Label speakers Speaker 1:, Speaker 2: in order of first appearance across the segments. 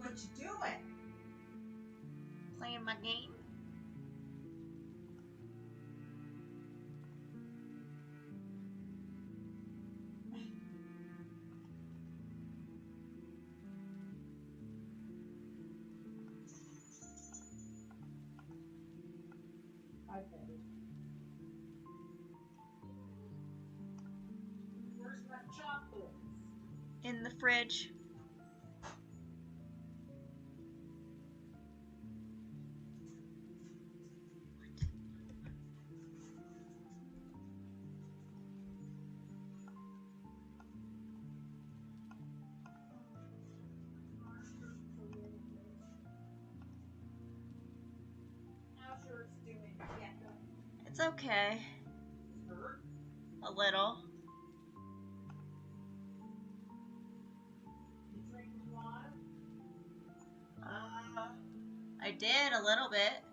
Speaker 1: What you doing?
Speaker 2: Playing my game.
Speaker 1: Okay. Where's my chocolates?
Speaker 2: In the fridge.
Speaker 1: How's yours doing, Becca?
Speaker 2: It's okay.
Speaker 1: Hurt?
Speaker 2: A little.
Speaker 1: You drink water?
Speaker 2: I did a little bit.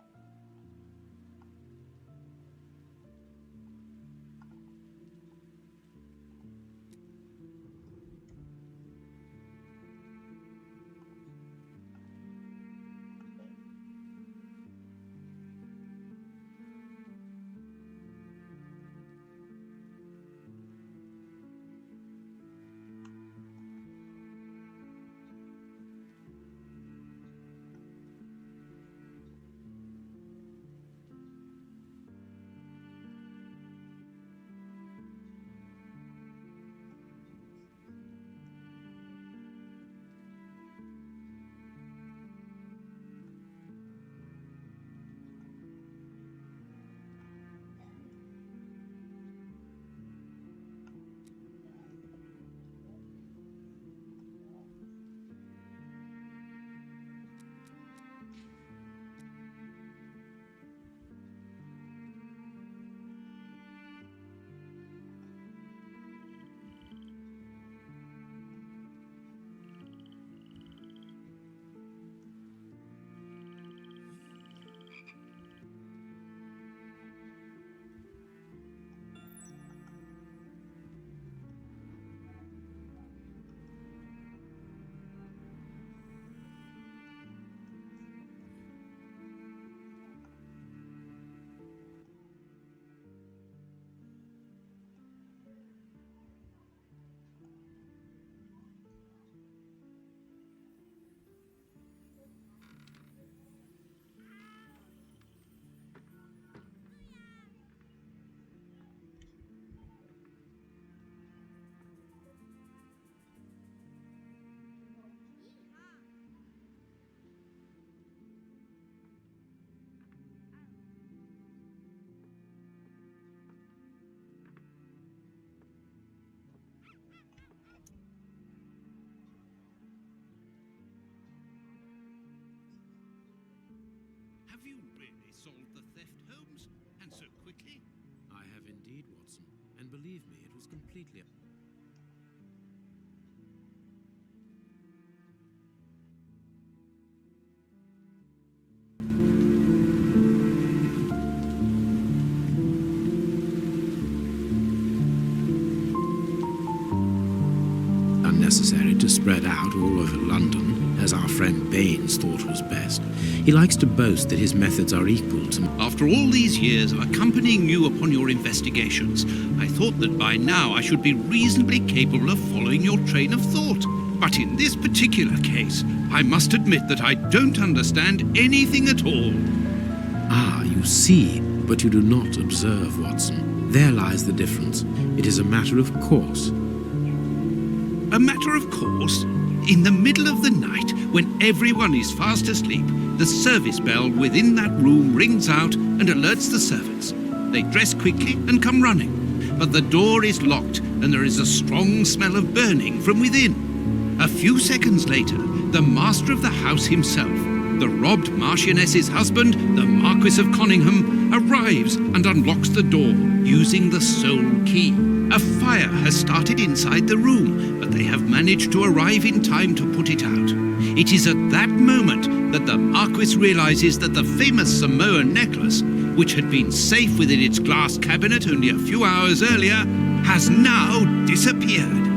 Speaker 3: Have you really solved the theft, Holmes? And so quickly?
Speaker 4: I have indeed, Watson. And believe me, it was completely... unnecessary to spread out all over London, as our friend Baines thought was best. He likes to boast that his methods are equal to...
Speaker 3: After all these years of accompanying you upon your investigations, I thought that by now I should be reasonably capable of following your train of thought. But in this particular case, I must admit that I don't understand anything at all.
Speaker 4: Ah, you see, but you do not observe, Watson. There lies the difference. It is a matter of course.
Speaker 3: A matter of course? In the middle of the night, when everyone is fast asleep, the service bell within that room rings out and alerts the servants. They dress quickly and come running, but the door is locked and there is a strong smell of burning from within. A few seconds later, the master of the house himself, the robbed Marchioness's husband, the Marquis of Conyngham, arrives and unlocks the door using the sole key. A fire has started inside the room, but they have managed to arrive in time to put it out. It is at that moment that the Marquis realizes that the famous Samoan necklace, which had been safe within its glass cabinet only a few hours earlier, has now disappeared.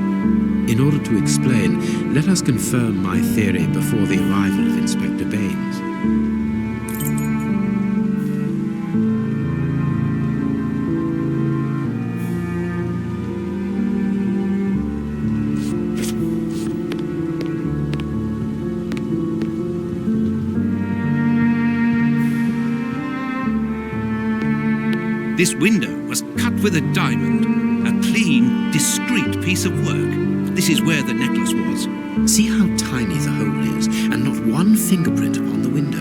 Speaker 4: In order to explain, let us confirm my theory before the arrival of Inspector Baines.
Speaker 3: This window was cut with a diamond, a clean, discreet piece of work. This is where the necklace was.
Speaker 4: See how tiny the hole is, and not one fingerprint upon the window.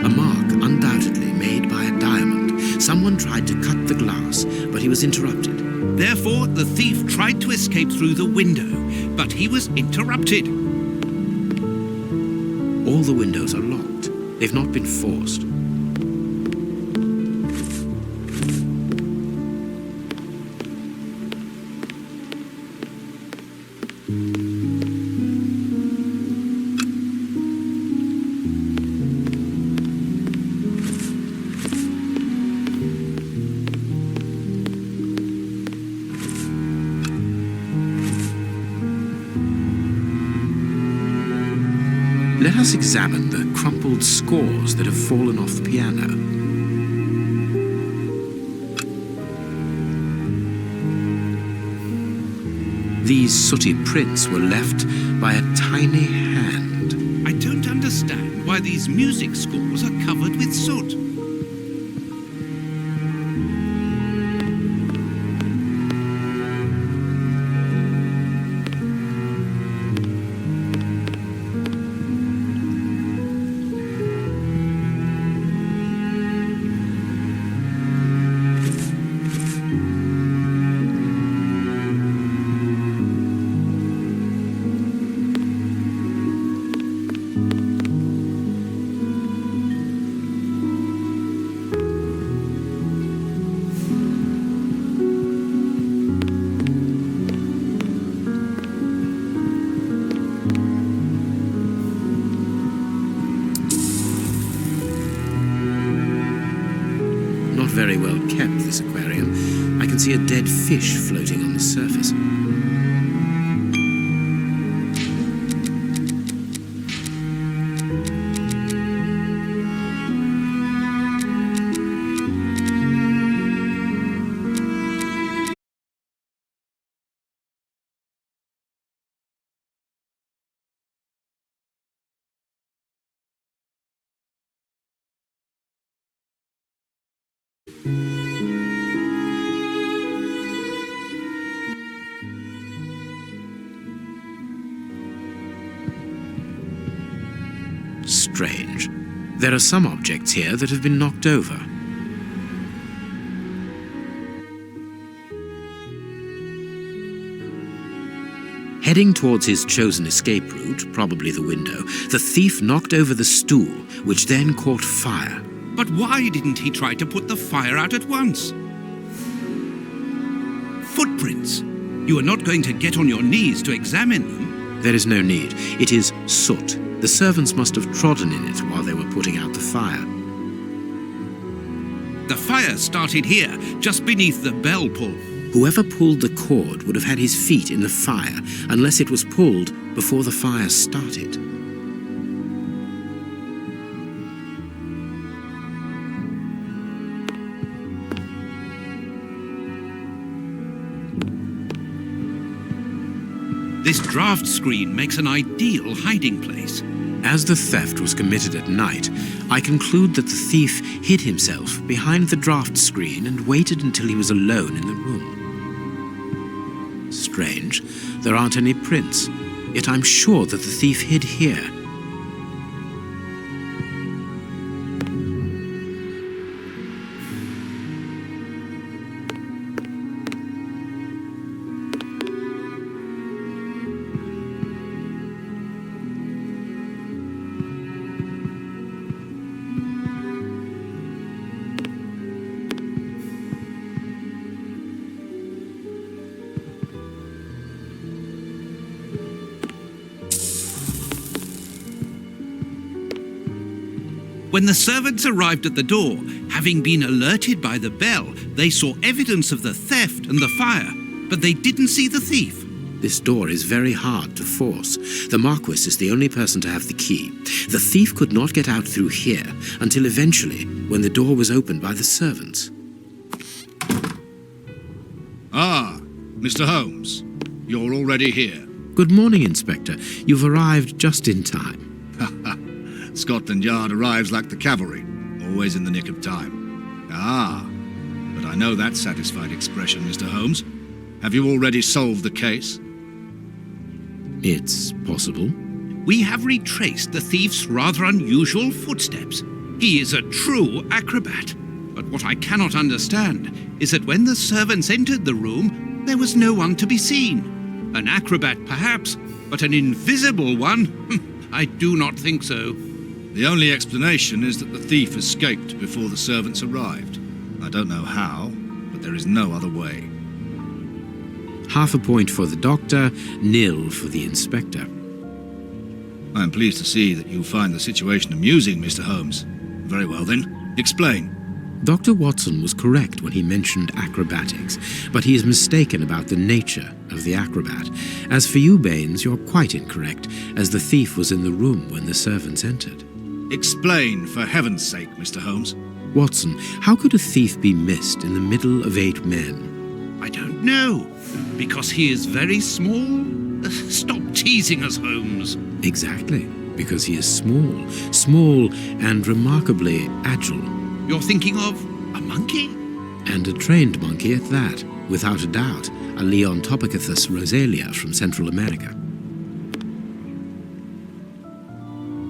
Speaker 4: A mark undoubtedly made by a diamond. Someone tried to cut the glass, but he was interrupted.
Speaker 3: Therefore, the thief tried to escape through the window, but he was interrupted.
Speaker 4: All the windows are locked. They've not been forced. Let us examine the crumpled scores that have fallen off the piano. These sooty prints were left by a tiny hand.
Speaker 3: I don't understand why these music scores are covered with soot.
Speaker 4: Very well kept, this aquarium. I can see a dead fish floating on the surface. Strange. There are some objects here that have been knocked over. Heading towards his chosen escape route, probably the window, the thief knocked over the stool, which then caught fire.
Speaker 3: But why didn't he try to put the fire out at once? Footprints. You are not going to get on your knees to examine them.
Speaker 4: There is no need. It is soot. The servants must have trodden in it while they were putting out the fire.
Speaker 3: The fire started here, just beneath the bell pull.
Speaker 4: Whoever pulled the cord would have had his feet in the fire, unless it was pulled before the fire started.
Speaker 3: This draft screen makes an ideal hiding place.
Speaker 4: As the theft was committed at night, I conclude that the thief hid himself behind the draft screen and waited until he was alone in the room. Strange, there aren't any prints, yet I'm sure that the thief hid here.
Speaker 3: When the servants arrived at the door, having been alerted by the bell, they saw evidence of the theft and the fire, but they didn't see the thief.
Speaker 4: This door is very hard to force. The Marquis is the only person to have the key. The thief could not get out through here until eventually, when the door was opened by the servants.
Speaker 5: Ah, Mr. Holmes, you're already here.
Speaker 4: Good morning, Inspector. You've arrived just in time.
Speaker 5: Scotland Yard arrives like the cavalry, always in the nick of time. Ah, but I know that satisfied expression, Mr. Holmes. Have you already solved the case?
Speaker 4: It's possible.
Speaker 3: We have retraced the thief's rather unusual footsteps. He is a true acrobat. But what I cannot understand is that when the servants entered the room, there was no one to be seen. An acrobat, perhaps, but an invisible one? I do not think so.
Speaker 5: The only explanation is that the thief escaped before the servants arrived. I don't know how, but there is no other way.
Speaker 4: Half a point for the doctor, nil for the inspector.
Speaker 5: I am pleased to see that you find the situation amusing, Mr. Holmes. Very well then, explain.
Speaker 4: Dr. Watson was correct when he mentioned acrobatics, but he is mistaken about the nature of the acrobat. As for you, Baines, you're quite incorrect, as the thief was in the room when the servants entered.
Speaker 5: Explain, for heaven's sake, Mr. Holmes.
Speaker 4: Watson, how could a thief be missed in the middle of 8 men?
Speaker 3: I don't know. Because he is very small? Stop teasing us, Holmes.
Speaker 4: Exactly, because he is small and remarkably agile.
Speaker 3: You're thinking of a monkey?
Speaker 4: And a trained monkey at that, without a doubt, a Leontopithecus rosalia from Central America.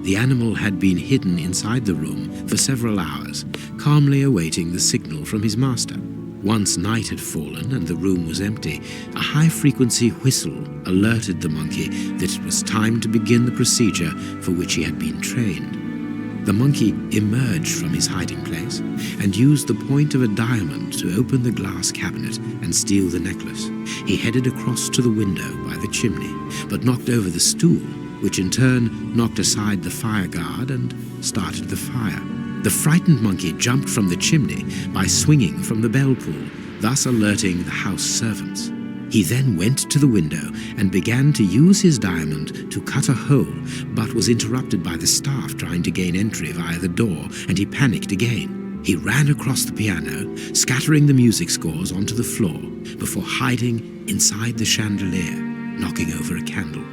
Speaker 4: The animal had been hidden inside the room for several hours, calmly awaiting the signal from his master. Once night had fallen and the room was empty, a high-frequency whistle alerted the monkey that it was time to begin the procedure for which he had been trained. The monkey emerged from his hiding place and used the point of a diamond to open the glass cabinet and steal the necklace. He headed across to the window by the chimney, but knocked over the stool, which in turn knocked aside the fire guard and started the fire. The frightened monkey jumped from the chimney by swinging from the bell pull, thus alerting the house servants. He then went to the window and began to use his diamond to cut a hole, but was interrupted by the staff trying to gain entry via the door, and he panicked again. He ran across the piano, scattering the music scores onto the floor, before hiding inside the chandelier, knocking over a candle.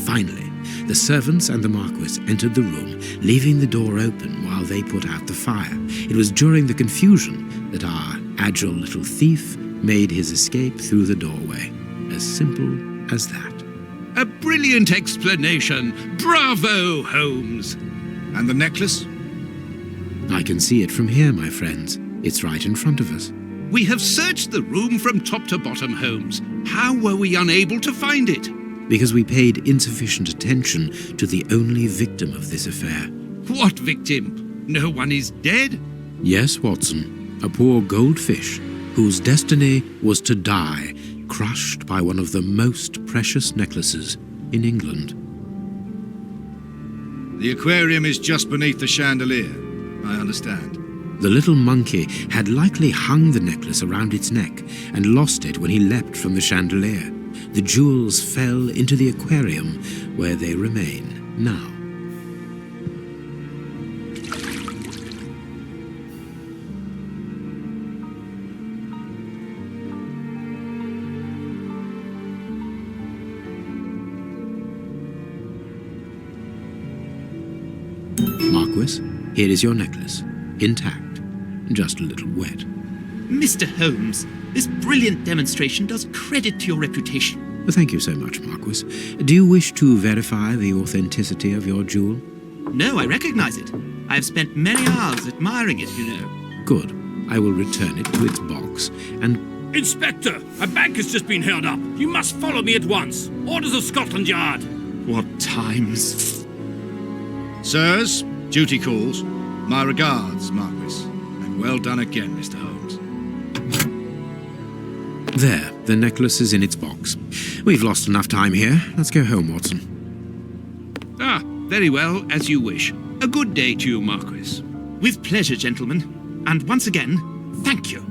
Speaker 4: Finally, the servants and the Marquis entered the room, leaving the door open while they put out the fire. It was during the confusion that our agile little thief made his escape through the doorway. As simple as that.
Speaker 3: A brilliant explanation. Bravo, Holmes.
Speaker 5: And the necklace?
Speaker 4: I can see it from here, my friends. It's right in front of us.
Speaker 3: We have searched the room from top to bottom, Holmes. How were we unable to find it?
Speaker 4: Because we paid insufficient attention to the only victim of this affair.
Speaker 3: What victim? No one is dead?
Speaker 4: Yes, Watson. A poor goldfish whose destiny was to die, crushed by one of the most precious necklaces in England.
Speaker 5: The aquarium is just beneath the chandelier. I understand.
Speaker 4: The little monkey had likely hung the necklace around its neck and lost it when he leapt from the chandelier. The jewels fell into the aquarium, where they remain now. Marquis, here is your necklace, intact, just a little wet.
Speaker 6: Mr. Holmes, this brilliant demonstration does credit to your reputation.
Speaker 4: Thank you so much, Marquis. Do you wish to verify the authenticity of your jewel?
Speaker 6: No, I recognize it. I have spent many hours admiring it, you know.
Speaker 4: Good. I will return it to its box and...
Speaker 7: Inspector, a bank has just been held up. You must follow me at once. Orders of Scotland Yard.
Speaker 6: What times?
Speaker 5: Sirs, duty calls. My regards, Marquis. And well done again, Mr. Holmes.
Speaker 4: There, the necklace is in its box. We've lost enough time here. Let's go home, Watson.
Speaker 3: Ah, Very well, as you wish. A good day to you, Marquis.
Speaker 6: With pleasure, gentlemen. And once again, thank you.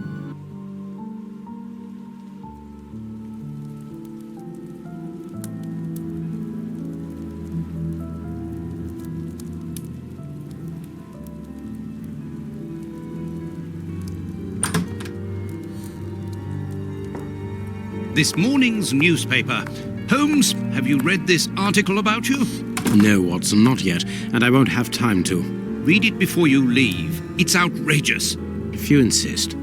Speaker 3: This morning's newspaper. Holmes, have you read this article about you?
Speaker 4: No, Watson, not yet, and I won't have time to.
Speaker 3: Read it before you leave. It's outrageous.
Speaker 4: If you insist.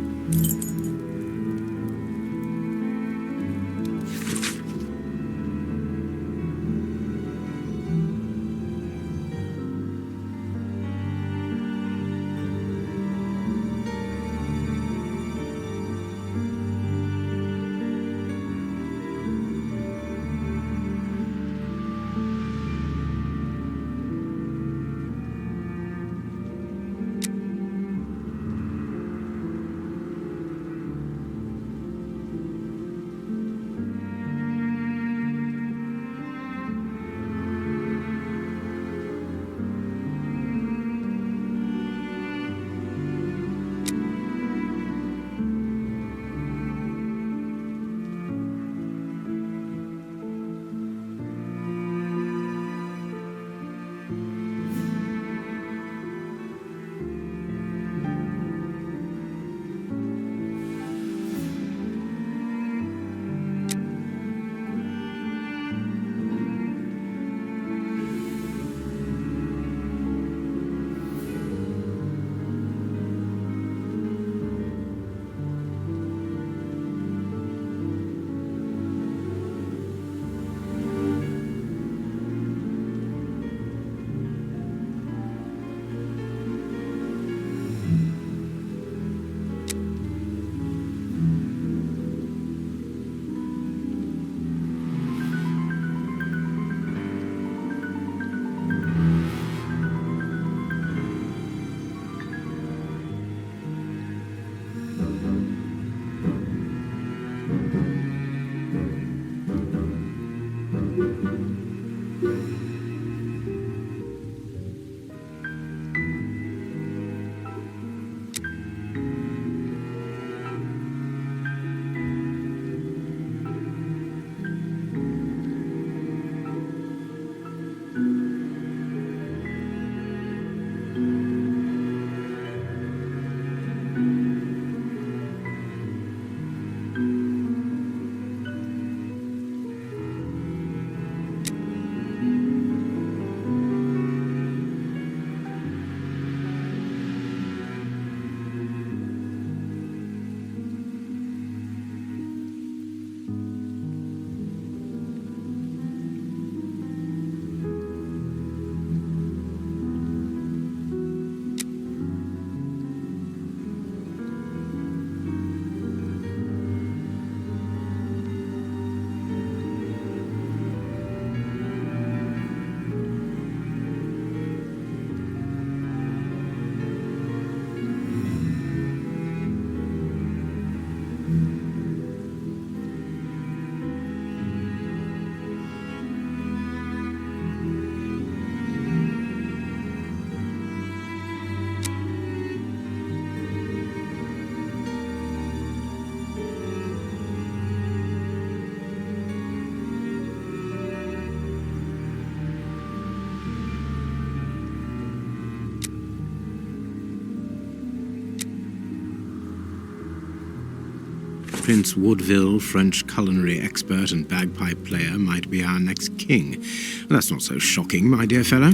Speaker 4: Prince Woodville, French culinary expert and bagpipe player, might be our next king. That's not so shocking, my dear fellow.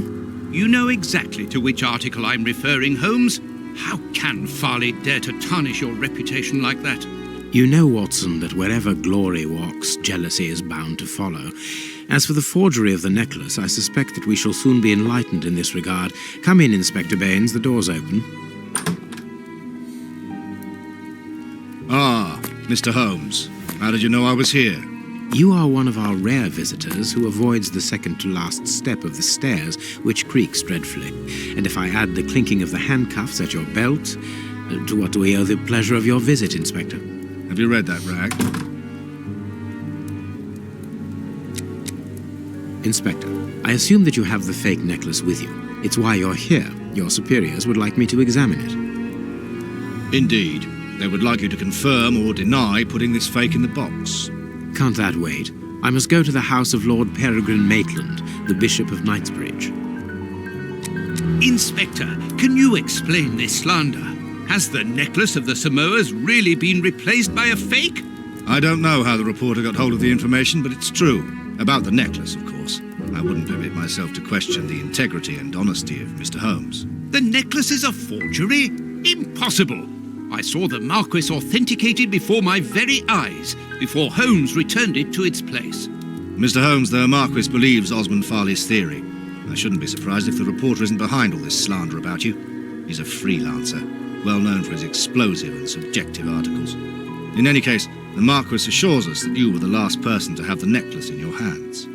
Speaker 3: You know exactly to which article I'm referring, Holmes. How can Farley dare to tarnish your reputation like that?
Speaker 4: You know, Watson, that wherever glory walks, jealousy is bound to follow. As for the forgery of the necklace, I suspect that we shall soon be enlightened in this regard. Come in, Inspector Baines, the door's open.
Speaker 5: Ah, Mr. Holmes. How did you know I was here?
Speaker 4: You are one of our rare visitors who avoids the second-to-last step of the stairs, which creaks dreadfully. And if I add the clinking of the handcuffs at your belt, to what do we owe the pleasure of your visit, Inspector?
Speaker 5: Have you read that rag?
Speaker 4: Inspector, I assume that you have the fake necklace with you. It's why you're here. Your superiors would like me to examine it.
Speaker 5: Indeed. They would like you to confirm or deny putting this fake in the box.
Speaker 4: Can't that wait? I must go to the house of Lord Peregrine Maitland, the Bishop of Knightsbridge.
Speaker 3: Inspector, can you explain this slander? Has the necklace of the Samoas really been replaced by a fake?
Speaker 5: I don't know how the reporter got hold of the information, but it's true. About the necklace, of course. I wouldn't permit myself to question the integrity and honesty of Mr. Holmes.
Speaker 3: The necklace is a forgery? Impossible! I saw the Marquis authenticated before my very eyes, before Holmes returned it to its place.
Speaker 5: Mr. Holmes, the Marquis believes Osmond Farley's theory. I shouldn't be surprised if the reporter isn't behind all this slander about you. He's a freelancer, well known for his explosive and subjective articles. In any case, the Marquis assures us that you were the last person to have the necklace in your hands.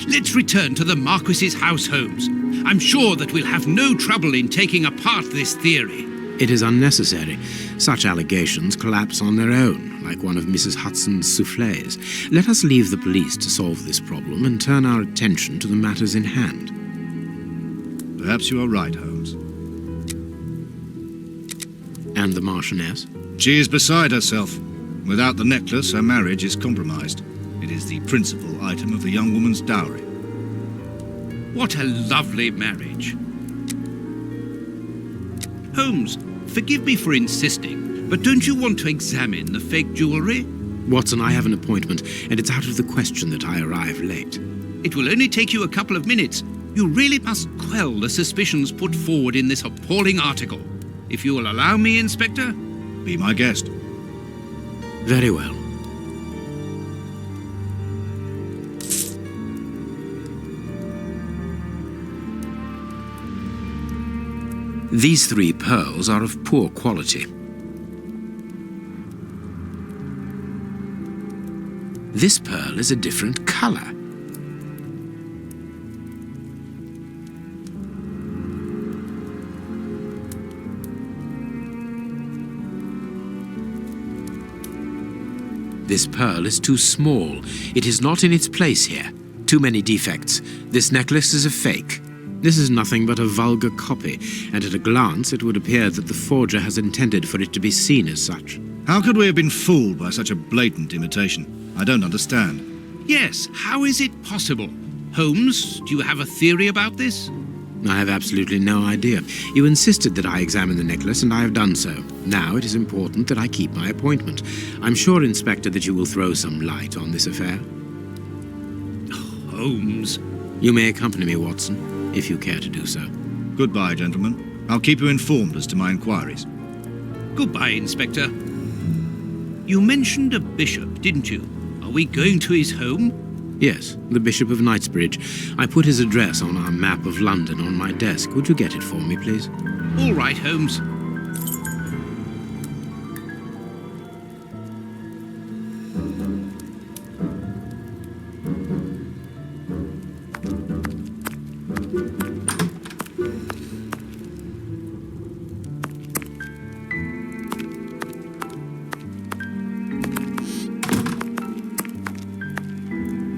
Speaker 3: Let's return to the Marquis's house, Holmes. I'm sure that we'll have no trouble in taking apart this theory.
Speaker 4: It is unnecessary. Such allegations collapse on their own, like one of Mrs. Hudson's soufflés. Let us leave the police to solve this problem and turn our attention to the matters in hand.
Speaker 5: Perhaps you are right, Holmes.
Speaker 4: And the Marchioness?
Speaker 5: She is beside herself. Without the necklace, her marriage is compromised. It is the principal item of the young woman's dowry.
Speaker 3: What a lovely marriage. Holmes, forgive me for insisting, but don't you want to examine the fake jewellery?
Speaker 4: Watson, I have an appointment, and it's out of the question that I arrive late.
Speaker 3: It will only take you a couple of minutes. You really must quell the suspicions put forward in this appalling article. If you will allow me, Inspector?
Speaker 5: Be my guest.
Speaker 4: Very well. These 3 pearls are of poor quality. This pearl is a different color. This pearl is too small. It is not in its place here. Too many defects. This necklace is a fake. This is nothing but a vulgar copy, and at a glance it would appear that the forger has intended for it to be seen as such.
Speaker 5: How could we have been fooled by such a blatant imitation? I don't understand.
Speaker 3: Yes, how is it possible? Holmes, do you have a theory about this?
Speaker 4: I have absolutely no idea. You insisted that I examine the necklace, and I have done so. Now it is important that I keep my appointment. I'm sure, Inspector, that you will throw some light on this affair.
Speaker 3: Holmes.
Speaker 4: You may accompany me, Watson, if you care to do so.
Speaker 5: Goodbye, gentlemen. I'll keep you informed as to my inquiries.
Speaker 3: Goodbye, Inspector. You mentioned a bishop, didn't you? Are we going to his home?
Speaker 4: Yes, the Bishop of Knightsbridge. I put his address on our map of London on my desk. Would you get it for me, please?
Speaker 3: All right, Holmes.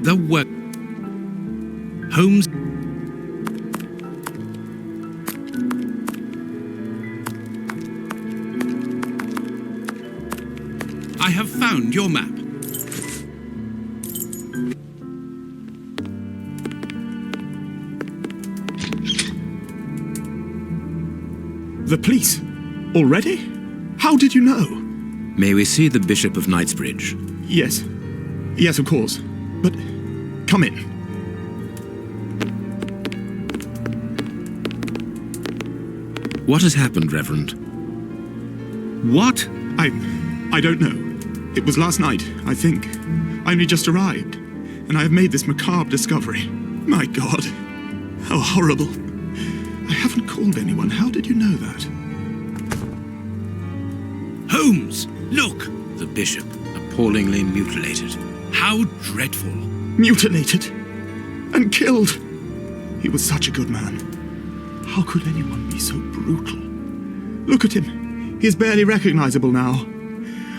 Speaker 3: The work. Holmes. I have found your map.
Speaker 8: The police? Already? How did you know?
Speaker 4: May we see the Bishop of Knightsbridge?
Speaker 8: Yes. Yes, of course. But come in.
Speaker 4: What has happened, Reverend?
Speaker 3: What?
Speaker 8: I don't know. It was last night, I think. I only just arrived, and I have made this macabre discovery. My God, how horrible. I haven't called anyone. How did you know that?
Speaker 3: Holmes, look!
Speaker 4: The Bishop, appallingly mutilated.
Speaker 3: How dreadful.
Speaker 8: Mutilated and killed. He was such a good man. How could anyone be so brutal? Look at him. He is barely recognizable now.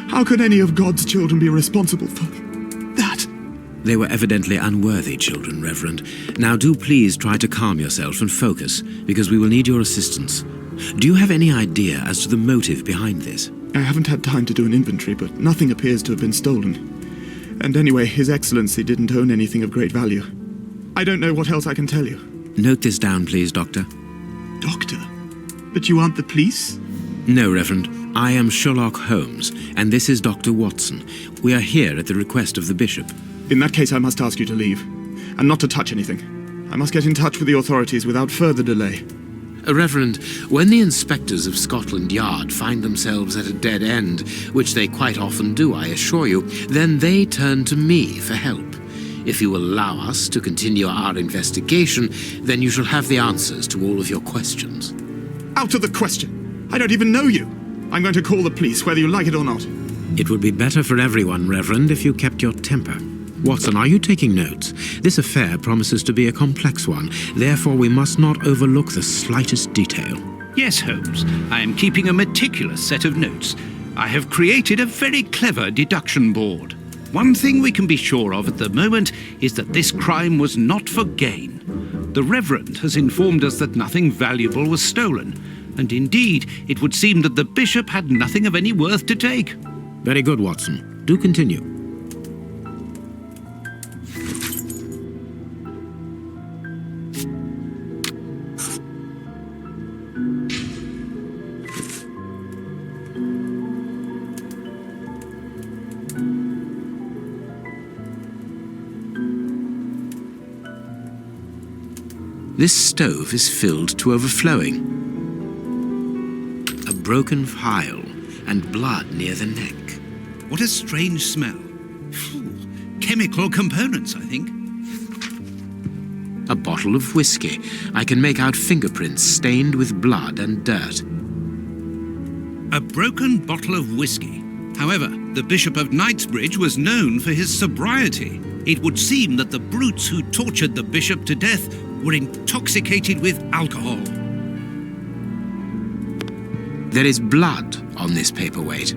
Speaker 8: How could any of God's children be responsible for that?
Speaker 4: They were evidently unworthy children, Reverend. Now do please try to calm yourself and focus, because we will need your assistance. Do you have any idea as to the motive behind this?
Speaker 8: I haven't had time to do an inventory, but nothing appears to have been stolen. And anyway, His Excellency didn't own anything of great value. I don't know what else I can tell you.
Speaker 4: Note this down, please, Doctor.
Speaker 8: Doctor? But you aren't the police?
Speaker 4: No, Reverend. I am Sherlock Holmes, and this is Dr. Watson. We are here at the request of the Bishop.
Speaker 8: In that case, I must ask you to leave, and not to touch anything. I must get in touch with the authorities without further delay.
Speaker 4: Reverend, when the inspectors of Scotland Yard find themselves at a dead end, which they quite often do, I assure you, then they turn to me for help. If you will allow us to continue our investigation, then you shall have the answers to all of your questions.
Speaker 8: Out of the question! I don't even know you! I'm going to call the police, whether you like it or not.
Speaker 4: It would be better for everyone, Reverend, if you kept your temper. Watson, are you taking notes? This affair promises to be a complex one. Therefore, we must not overlook the slightest detail.
Speaker 3: Yes, Holmes. I am keeping a meticulous set of notes. I have created a very clever deduction board. One thing we can be sure of at the moment is that this crime was not for gain. The Reverend has informed us that nothing valuable was stolen, and indeed, it would seem that the Bishop had nothing of any worth to take.
Speaker 4: Very good, Watson. Do continue. This stove is filled to overflowing. A broken phial and blood near the neck.
Speaker 3: What a strange smell. Phew. Chemical components, I think.
Speaker 4: A bottle of whiskey. I can make out fingerprints stained with blood and dirt.
Speaker 3: A broken bottle of whiskey. However, the Bishop of Knightsbridge was known for his sobriety. It would seem that the brutes who tortured the Bishop to death were intoxicated with alcohol.
Speaker 4: There is blood on this paperweight.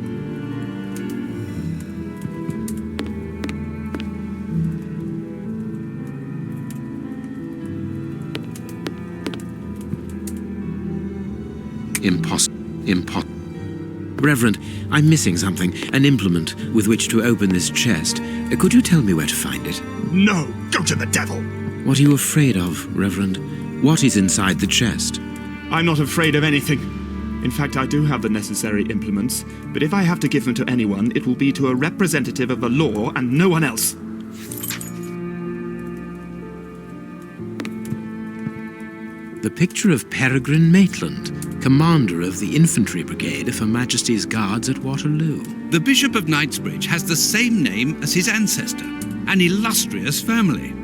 Speaker 4: Impossible. Reverend, I'm missing something. An implement with which to open this chest. Could you tell me where to find it?
Speaker 8: No! Go to the devil!
Speaker 4: What are you afraid of, Reverend? What is inside the chest?
Speaker 8: I'm not afraid of anything. In fact, I do have the necessary implements, but if I have to give them to anyone, it will be to a representative of the law and no one else.
Speaker 4: The picture of Peregrine Maitland, commander of the infantry brigade of Her Majesty's Guards at Waterloo.
Speaker 3: The Bishop of Knightsbridge has the same name as his ancestor, an illustrious family.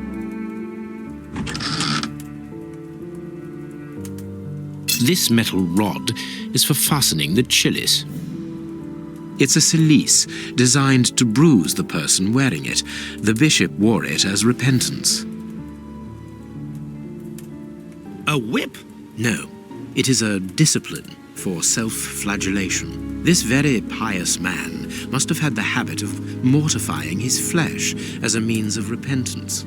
Speaker 4: This metal rod is for fastening the chilies. It's a cilice designed to bruise the person wearing it. The bishop wore it as repentance.
Speaker 3: A whip?
Speaker 4: No, it is a discipline for self-flagellation. This very pious man must have had the habit of mortifying his flesh as a means of repentance.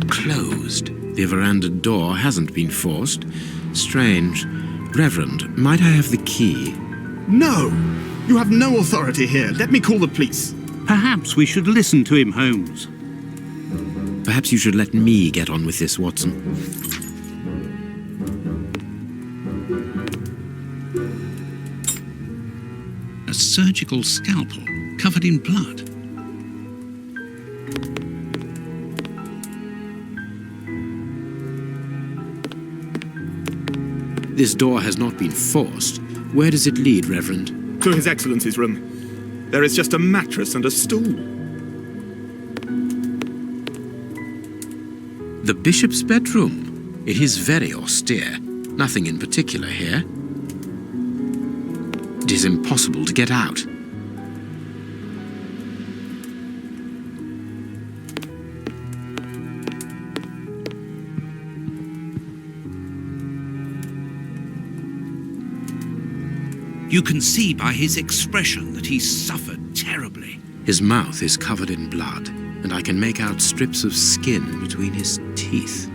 Speaker 4: Closed. The veranda door hasn't been forced. Strange. Reverend, might I have the key?
Speaker 8: No! You have no authority here. Let me call the police.
Speaker 3: Perhaps we should listen to him, Holmes.
Speaker 4: Perhaps you should let me get on with this, Watson.
Speaker 3: A surgical scalpel covered in blood.
Speaker 4: This door has not been forced. Where does it lead, Reverend?
Speaker 8: To His Excellency's room. There is just a mattress and a stool.
Speaker 4: The bishop's bedroom. It is very austere. Nothing in particular here. It is impossible to get out.
Speaker 3: You can see by his expression that he's suffered terribly.
Speaker 4: His mouth is covered in blood, and I can make out strips of skin between his teeth.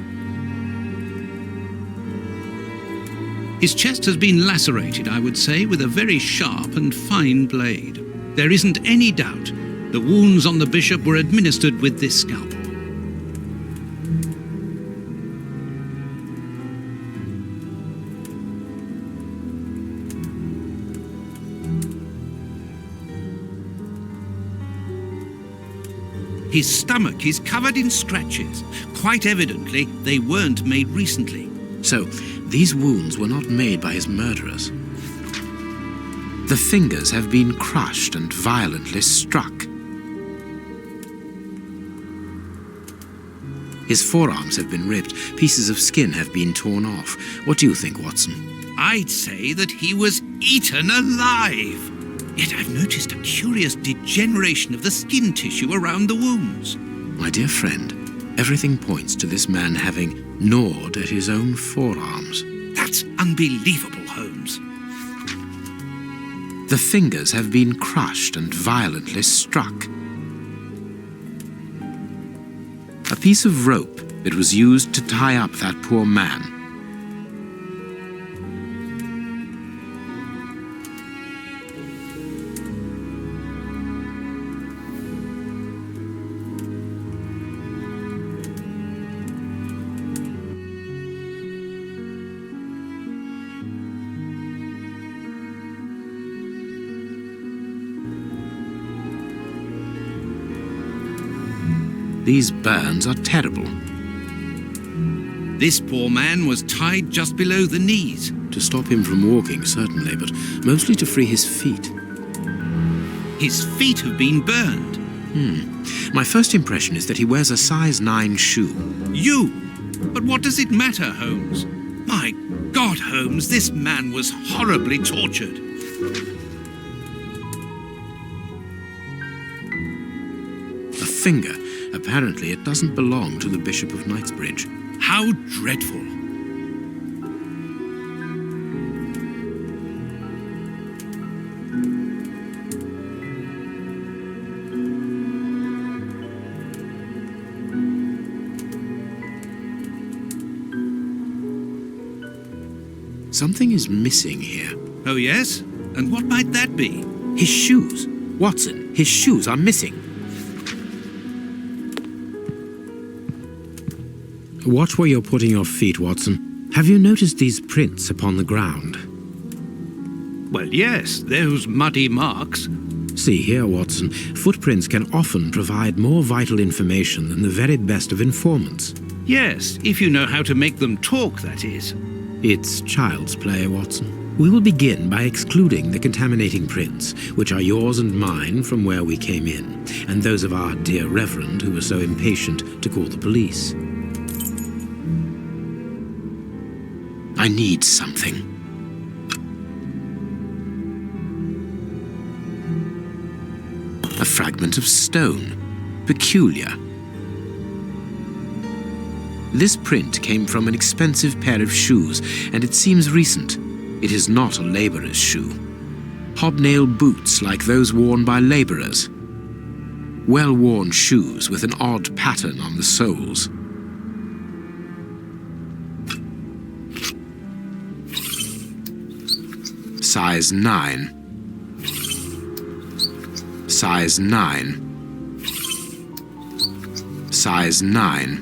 Speaker 3: His chest has been lacerated, I would say, with a very sharp and fine blade. There isn't any doubt the wounds on the bishop were administered with this scalpel. His stomach is covered in scratches. Quite evidently, they weren't made recently.
Speaker 4: So, these wounds were not made by his murderers. The fingers have been crushed and violently struck. His forearms have been ripped. Pieces of skin have been torn off. What do you think, Watson?
Speaker 3: I'd say that he was eaten alive. Yet I've noticed a curious degeneration of the skin tissue around the wounds.
Speaker 4: My dear friend, everything points to this man having gnawed at his own forearms.
Speaker 3: That's unbelievable, Holmes.
Speaker 4: The fingers have been crushed and violently struck. A piece of rope that was used to tie up that poor man. These burns are terrible.
Speaker 3: This poor man was tied just below the knees.
Speaker 4: To stop him from walking, certainly, but mostly to free his feet.
Speaker 3: His feet have been burned.
Speaker 4: My first impression is that he wears a size 9 shoe.
Speaker 3: You! But what does it matter, Holmes? My God, Holmes, this man was horribly tortured.
Speaker 4: A finger. Apparently, it doesn't belong to the Bishop of Knightsbridge.
Speaker 3: How dreadful.
Speaker 4: Something is missing here.
Speaker 3: Oh, yes? And what might that be?
Speaker 4: His shoes. Watson, his shoes are missing. Watch where you're putting your feet, Watson. Have you noticed these prints upon the ground?
Speaker 3: Well, yes, those muddy marks.
Speaker 4: See here, Watson. Footprints can often provide more vital information than the very best of informants.
Speaker 3: Yes, if you know how to make them talk, that is.
Speaker 4: It's child's play, Watson. We will begin by excluding the contaminating prints, which are yours and mine from where we came in, and those of our dear Reverend who was so impatient to call the police. I need something. A fragment of stone. Peculiar. This print came from an expensive pair of shoes, and it seems recent. It is not a laborer's shoe. Hobnail boots like those worn by laborers. Well-worn shoes with an odd pattern on the soles. Size 9. Size 9. Size 9.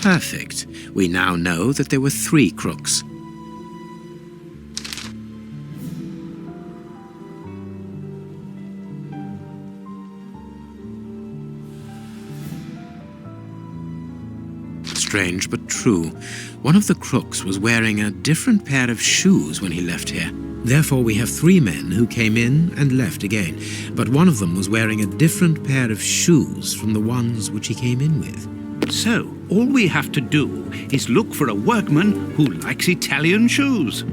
Speaker 4: Perfect. We now know that there were 3 crooks. Strange but true. One of the crooks was wearing a different pair of shoes when he left here. Therefore, we have 3 men who came in and left again, but one of them was wearing a different pair of shoes from the ones which he came in with.
Speaker 3: So, all we have to do is look for a workman who likes Italian shoes.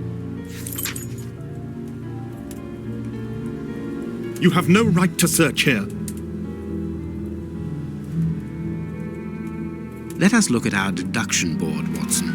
Speaker 8: You have no right to search here.
Speaker 4: Let us look at our deduction board, Watson.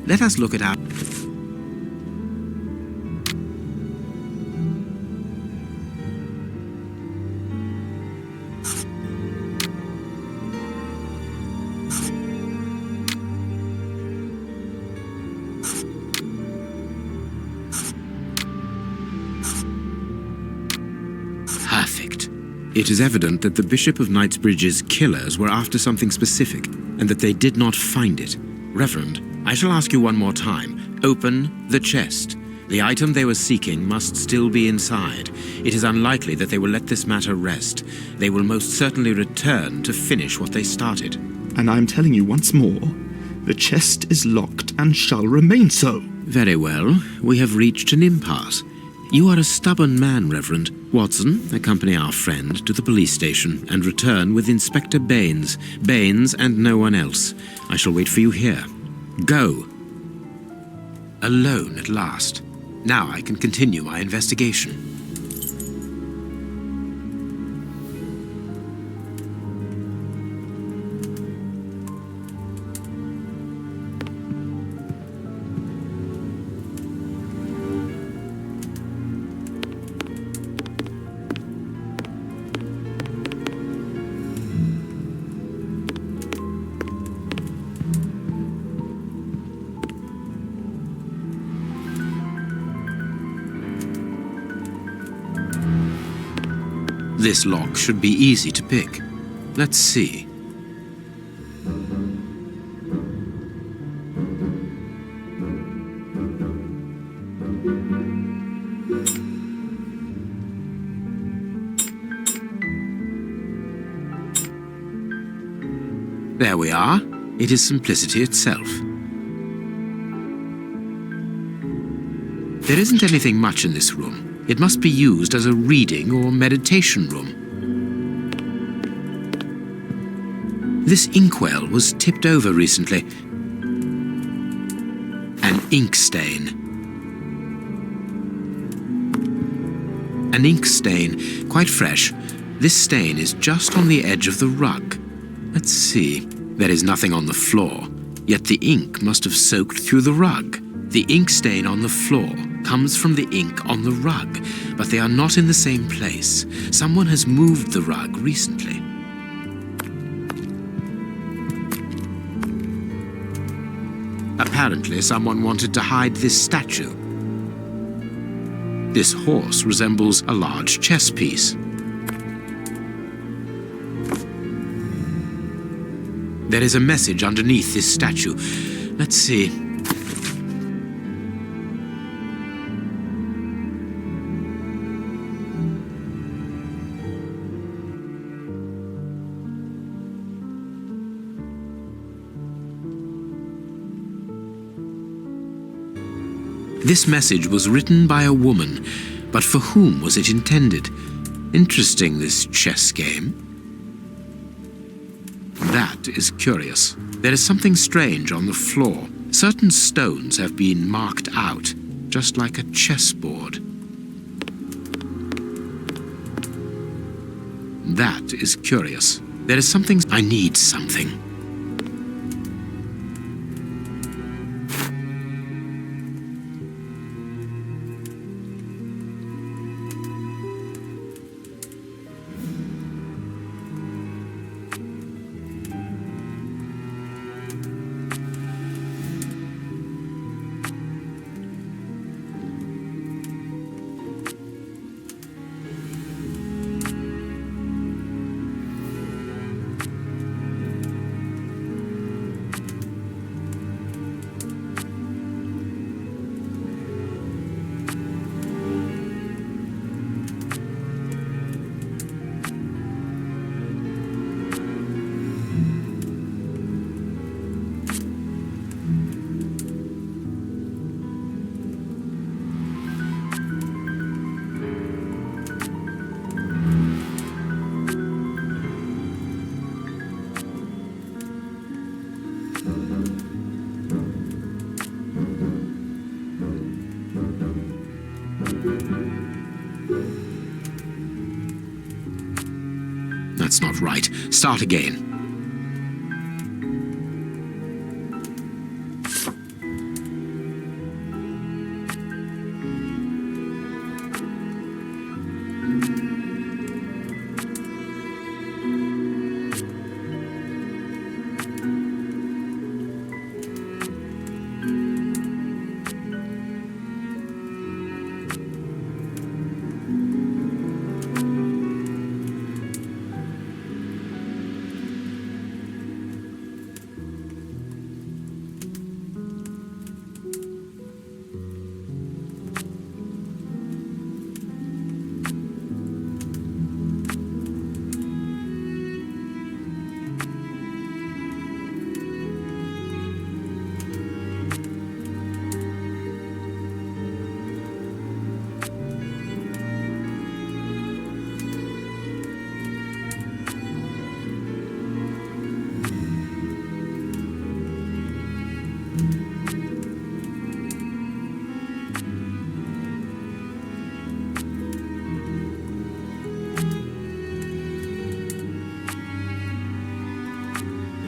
Speaker 4: Let us look at our... Perfect. It is evident that the Bishop of Knightsbridge's killers were after something specific, and that they did not find it. Reverend, I shall ask you one more time. Open the chest. The item they were seeking must still be inside. It is unlikely that they will let this matter rest. They will most certainly return to finish what they started.
Speaker 8: And I am telling you once more, the chest is locked and shall remain so.
Speaker 4: Very well. We have reached an impasse. You are a stubborn man, Reverend. Watson, accompany our friend to the police station and return with Inspector Baines. Baines and no one else. I shall wait for you here. Go. Alone at last. Now I can continue my investigation. This lock should be easy to pick. Let's see. There we are. It is simplicity itself. There isn't anything much in this room. It must be used as a reading or meditation room. This inkwell was tipped over recently. An ink stain. An ink stain, quite fresh. This stain is just on the edge of the rug. Let's see. There is nothing on the floor, yet the ink must have soaked through the rug. The ink stain on the floor comes from the ink on the rug, but they are not in the same place. Someone has moved the rug recently. Apparently, someone wanted to hide this statue. This horse resembles a large chess piece. There is a message underneath this statue. Let's see. This message was written by a woman, but for whom was it intended? Interesting, this chess game. That is curious. There is something strange on the floor. Certain stones have been marked out, just like a chessboard. That is curious. There is something... I need something. That's not right. Start again.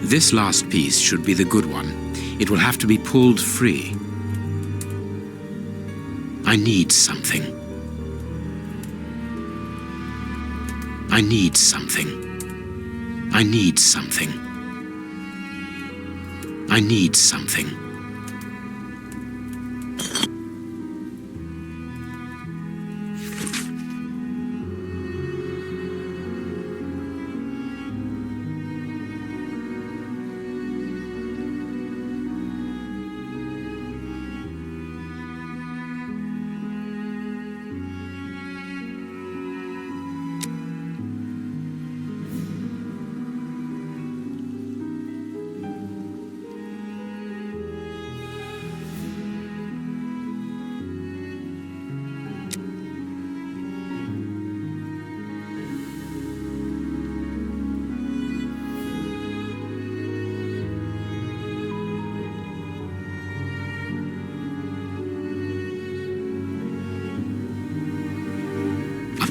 Speaker 4: This last piece should be the good one. It will have to be pulled free. I need something. I need something. I need something. I need something.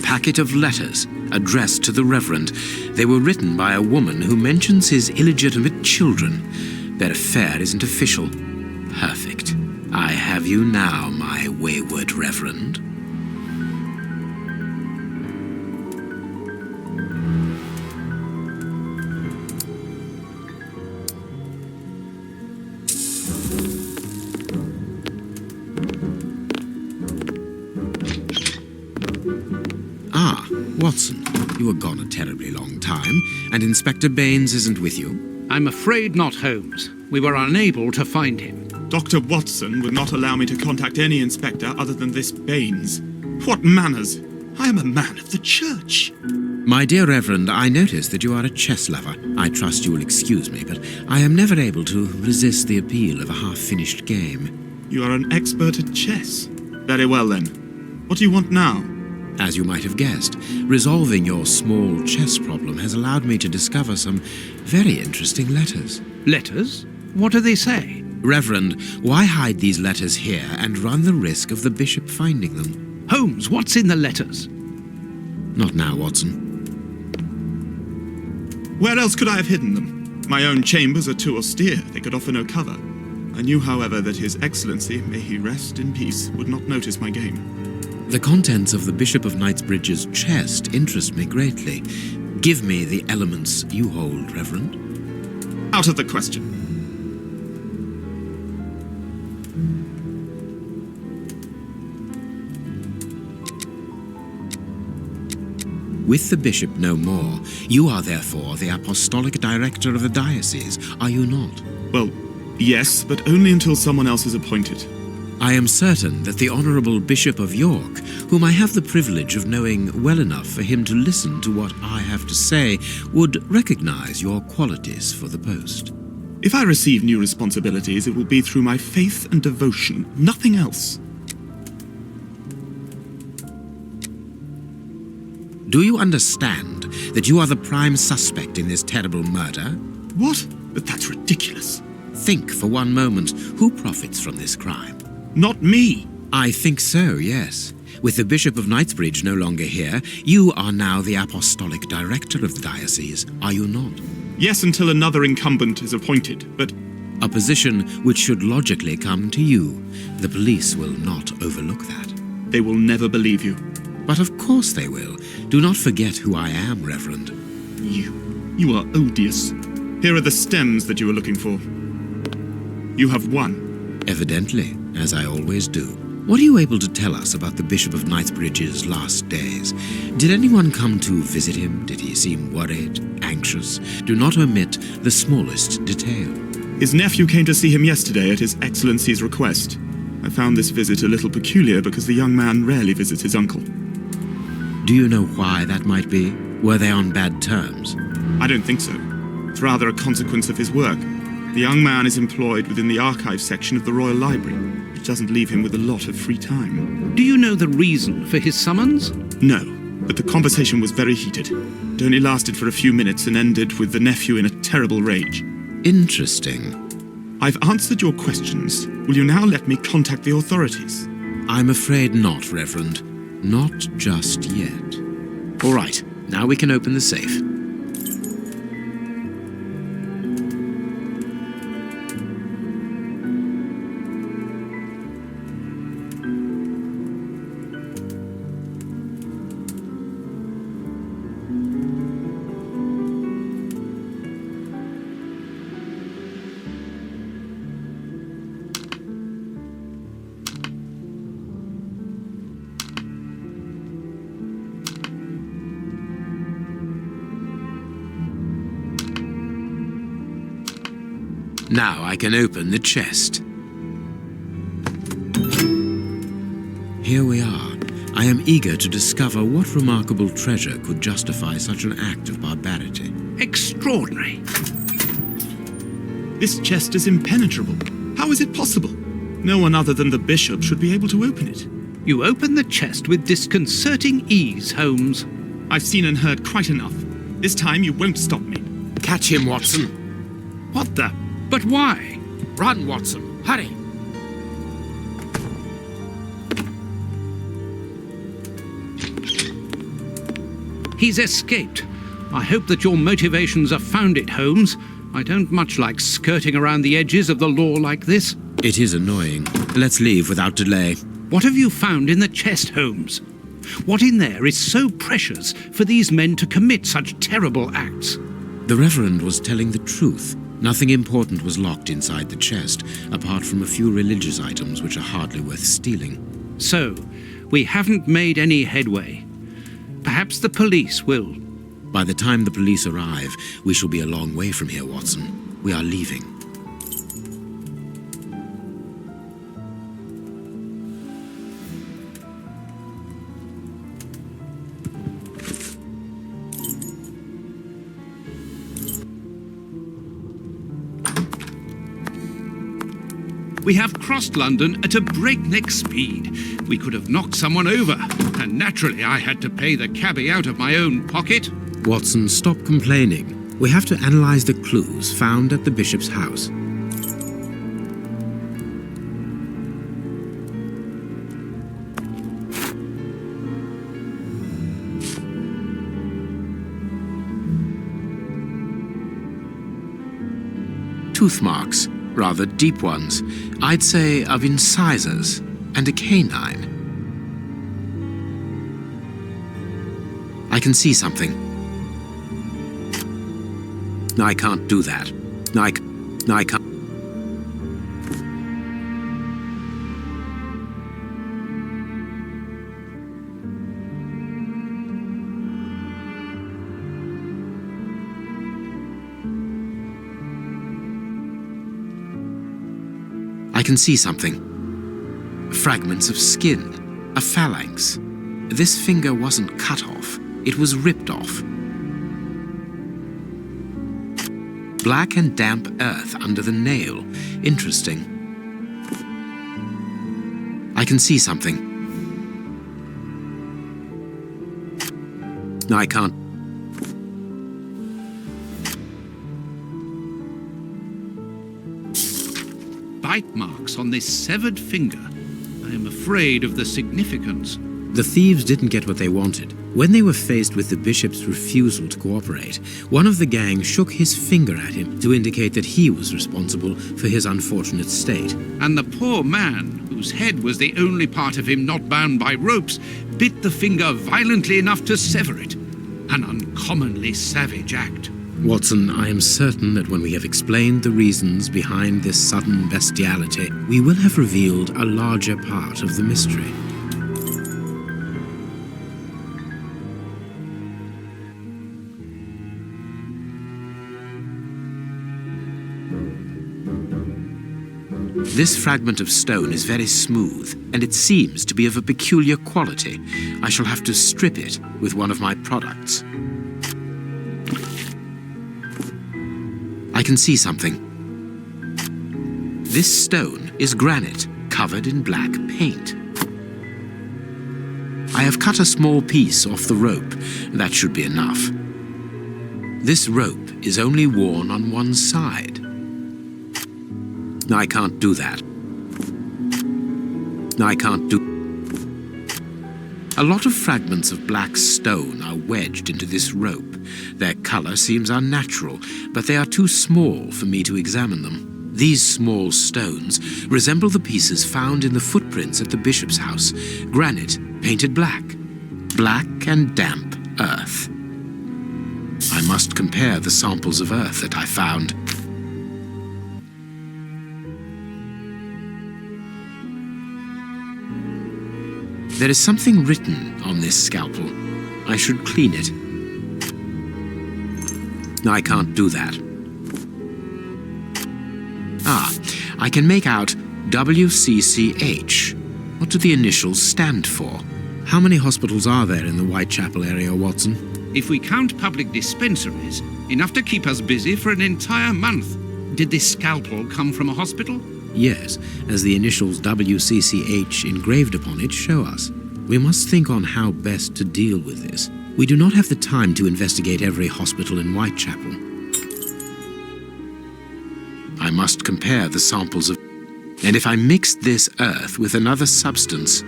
Speaker 4: Packet of letters addressed to the Reverend. They were written by a woman who mentions his illegitimate children. Their affair isn't official. Perfect. I have you now, my wayward Reverend. Watson, you were gone a terribly long time, and Inspector Baines isn't with you.
Speaker 3: I'm afraid not, Holmes. We were unable to find him.
Speaker 8: Dr. Watson would not allow me to contact any inspector other than this Baines. What manners! I am a man of the church.
Speaker 4: My dear Reverend, I notice that you are a chess lover. I trust you will excuse me, but I am never able to resist the appeal of a half-finished game.
Speaker 8: You are an expert at chess. Very well, then. What do you want now?
Speaker 4: As you might have guessed, resolving your small chess problem has allowed me to discover some very interesting letters.
Speaker 3: Letters? What do they say?
Speaker 4: Reverend, why hide these letters here and run the risk of the bishop finding them?
Speaker 3: Holmes, what's in the letters?
Speaker 4: Not now, Watson.
Speaker 8: Where else could I have hidden them? My own chambers are too austere. They could offer no cover. I knew, however, that His Excellency, may he rest in peace, would not notice my game.
Speaker 4: The contents of the Bishop of Knightsbridge's chest interest me greatly. Give me the elements you hold, Reverend.
Speaker 8: Out of the question.
Speaker 4: With the bishop no more, you are therefore the apostolic director of the diocese, are you not?
Speaker 8: Well, yes, but only until someone else is appointed.
Speaker 4: I am certain that the Honourable Bishop of York, whom I have the privilege of knowing well enough for him to listen to what I have to say, would recognise your qualities for the post.
Speaker 8: If I receive new responsibilities, it will be through my faith and devotion, nothing else.
Speaker 4: Do you understand that you are the prime suspect in this terrible murder?
Speaker 8: What? But that's ridiculous.
Speaker 4: Think for one moment, who profits from this crime?
Speaker 8: Not me.
Speaker 4: I think so, yes. With the Bishop of Knightsbridge no longer here, you are now the apostolic director of the diocese, are you not?
Speaker 8: Yes, until another incumbent is appointed, but...
Speaker 4: A position which should logically come to you. The police will not overlook that.
Speaker 8: They will never believe you.
Speaker 4: But of course they will. Do not forget who I am, Reverend.
Speaker 8: You are odious. Here are the stems that you were looking for. You have won.
Speaker 4: Evidently, as I always do. What are you able to tell us about the Bishop of Knightsbridge's last days? Did anyone come to visit him? Did he seem worried, anxious? Do not omit the smallest detail.
Speaker 8: His nephew came to see him yesterday at His Excellency's request. I found this visit a little peculiar because the young man rarely visits his uncle.
Speaker 4: Do you know why that might be? Were they on bad terms?
Speaker 8: I don't think so. It's rather a consequence of his work. The young man is employed within the archive section of the Royal Library, which doesn't leave him with a lot of free time.
Speaker 3: Do you know the reason for his summons?
Speaker 8: No, but the conversation was very heated. It only lasted for a few minutes and ended with the nephew in a terrible rage.
Speaker 4: Interesting.
Speaker 8: I've answered your questions. Will you now let me contact the authorities?
Speaker 4: I'm afraid not, Reverend. Not just yet. All right, now we can open the safe. Now I can open the chest. Here we are. I am eager to discover what remarkable treasure could justify such an act of barbarity.
Speaker 3: Extraordinary.
Speaker 8: This chest is impenetrable. How is it possible? No one other than the bishop should be able to open it.
Speaker 3: You open the chest with disconcerting ease, Holmes.
Speaker 8: I've seen and heard quite enough. This time you won't stop me.
Speaker 4: Catch him, Watson.
Speaker 3: What the? But why?
Speaker 4: Run, Watson. Hurry.
Speaker 3: He's escaped. I hope that your motivations are founded, Holmes. I don't much like skirting around the edges of the law like this.
Speaker 4: It is annoying. Let's leave without delay.
Speaker 3: What have you found in the chest, Holmes? What in there is so precious for these men to commit such terrible acts?
Speaker 4: The Reverend was telling the truth. Nothing important was locked inside the chest, apart from a few religious items which are hardly worth stealing.
Speaker 3: So, we haven't made any headway. Perhaps the police will.
Speaker 4: By the time the police arrive, we shall be a long way from here, Watson. We are leaving.
Speaker 3: We have crossed London at a breakneck speed. We could have knocked someone over, and naturally I had to pay the cabbie out of my own pocket.
Speaker 4: Watson, stop complaining. We have to analyze the clues found at the bishop's house. Tooth marks, rather deep ones. I'd say of incisors and a canine. I can see something. No, I can't do that. No, I can't. I can see something. Fragments of skin. A phalanx. This finger wasn't cut off. It was ripped off. Black and damp earth under the nail. Interesting. I can see something. No, I can't.
Speaker 3: Bite marks on this severed finger. I am afraid of the significance.
Speaker 4: The thieves didn't get what they wanted. When they were faced with the bishop's refusal to cooperate, one of the gang shook his finger at him to indicate that he was responsible for his unfortunate state.
Speaker 3: And the poor man, whose head was the only part of him not bound by ropes, bit the finger violently enough to sever it. An uncommonly savage act.
Speaker 4: Watson, I am certain that when we have explained the reasons behind this sudden bestiality, we will have revealed a larger part of the mystery. This fragment of stone is very smooth, and it seems to be of a peculiar quality. I shall have to strip it with one of my products. I can see something. This stone is granite, covered in black paint. I have cut a small piece off the rope. That should be enough. This rope is only worn on one side. No, I can't do that. No, I can't do... A lot of fragments of black stone are wedged into this rope. Their color seems unnatural, but they are too small for me to examine them. These small stones resemble the pieces found in the footprints at the bishop's house. Granite painted black. Black and damp earth. I must compare the samples of earth that I found. There is something written on this scalpel. I should clean it. No, I can't do that. Ah, I can make out WCCH. What do the initials stand for? How many hospitals are there in the Whitechapel area, Watson?
Speaker 3: If we count public dispensaries, enough to keep us busy for an entire month. Did this scalpel come from a hospital?
Speaker 4: Yes, as the initials WCCH engraved upon it show us. We must think on how best to deal with this. We do not have the time to investigate every hospital in Whitechapel. I must compare the samples of... And if I mix this earth with another substance...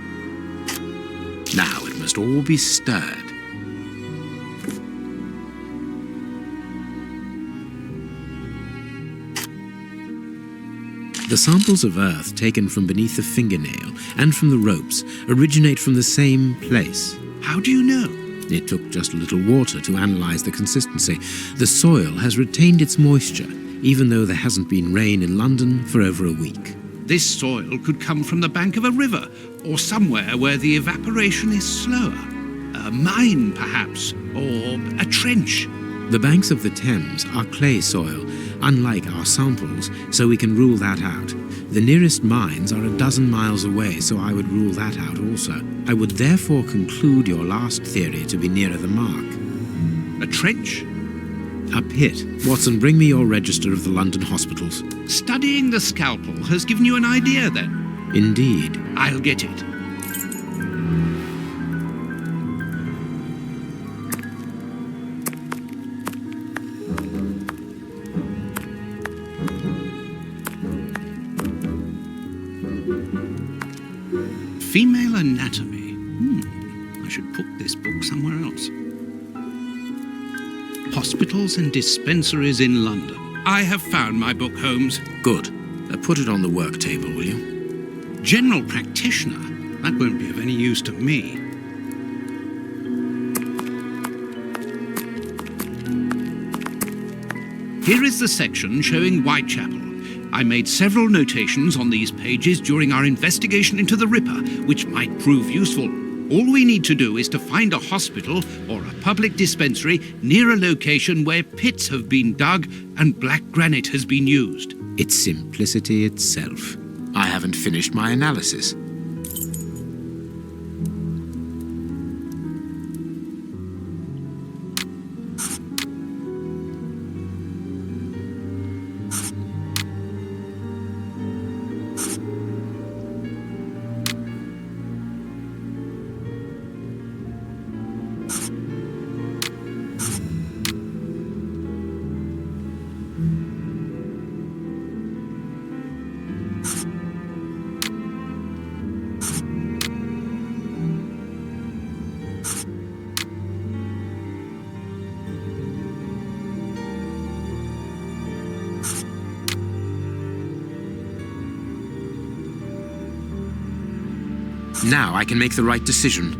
Speaker 4: Now it must all be stirred. The samples of earth taken from beneath the fingernail and from the ropes originate from the same place.
Speaker 3: How do you know?
Speaker 4: It took just a little water to analyze the consistency. The soil has retained its moisture, even though there hasn't been rain in London for over a week.
Speaker 3: This soil could come from the bank of a river, or somewhere where the evaporation is slower. A mine, perhaps, or a trench.
Speaker 4: The banks of the Thames are clay soil, unlike our samples, so we can rule that out. The nearest mines are 12 miles away, so I would rule that out also. I would therefore conclude your last theory to be nearer the mark.
Speaker 3: A trench?
Speaker 4: A pit. Watson, bring me your register of the London hospitals.
Speaker 3: Studying the scalpel has given you an idea, then?
Speaker 4: Indeed.
Speaker 3: I'll get it. Female anatomy. I should put this book somewhere else. Hospitals and dispensaries in London. I have found my book, Holmes.
Speaker 4: Good. Put it on the work table, will you?
Speaker 3: General practitioner? That won't be of any use to me. Here is the section showing Whitechapel. I made several notations on these pages during our investigation into the Ripper, which might prove useful. All we need to do is to find a hospital or a public dispensary near a location where pits have been dug and black granite has been used.
Speaker 4: It's simplicity itself. I haven't finished my analysis. Now I can make the right decision.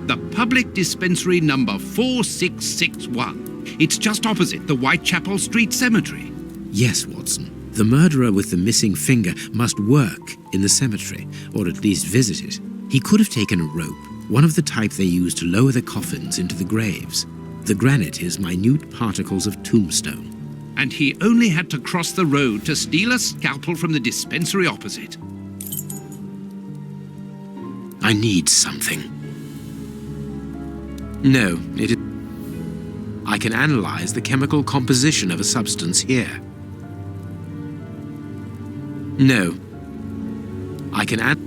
Speaker 3: The public dispensary number 4661. It's just opposite the Whitechapel Street Cemetery.
Speaker 4: Yes, Watson. The murderer with the missing finger must work in the cemetery, or at least visit it. He could have taken a rope, one of the type they use to lower the coffins into the graves. The granite is minute particles of tombstone.
Speaker 3: And he only had to cross the road to steal a scalpel from the dispensary opposite.
Speaker 4: I need something. No, it is... I can analyze the chemical composition of a substance here. No. I can add...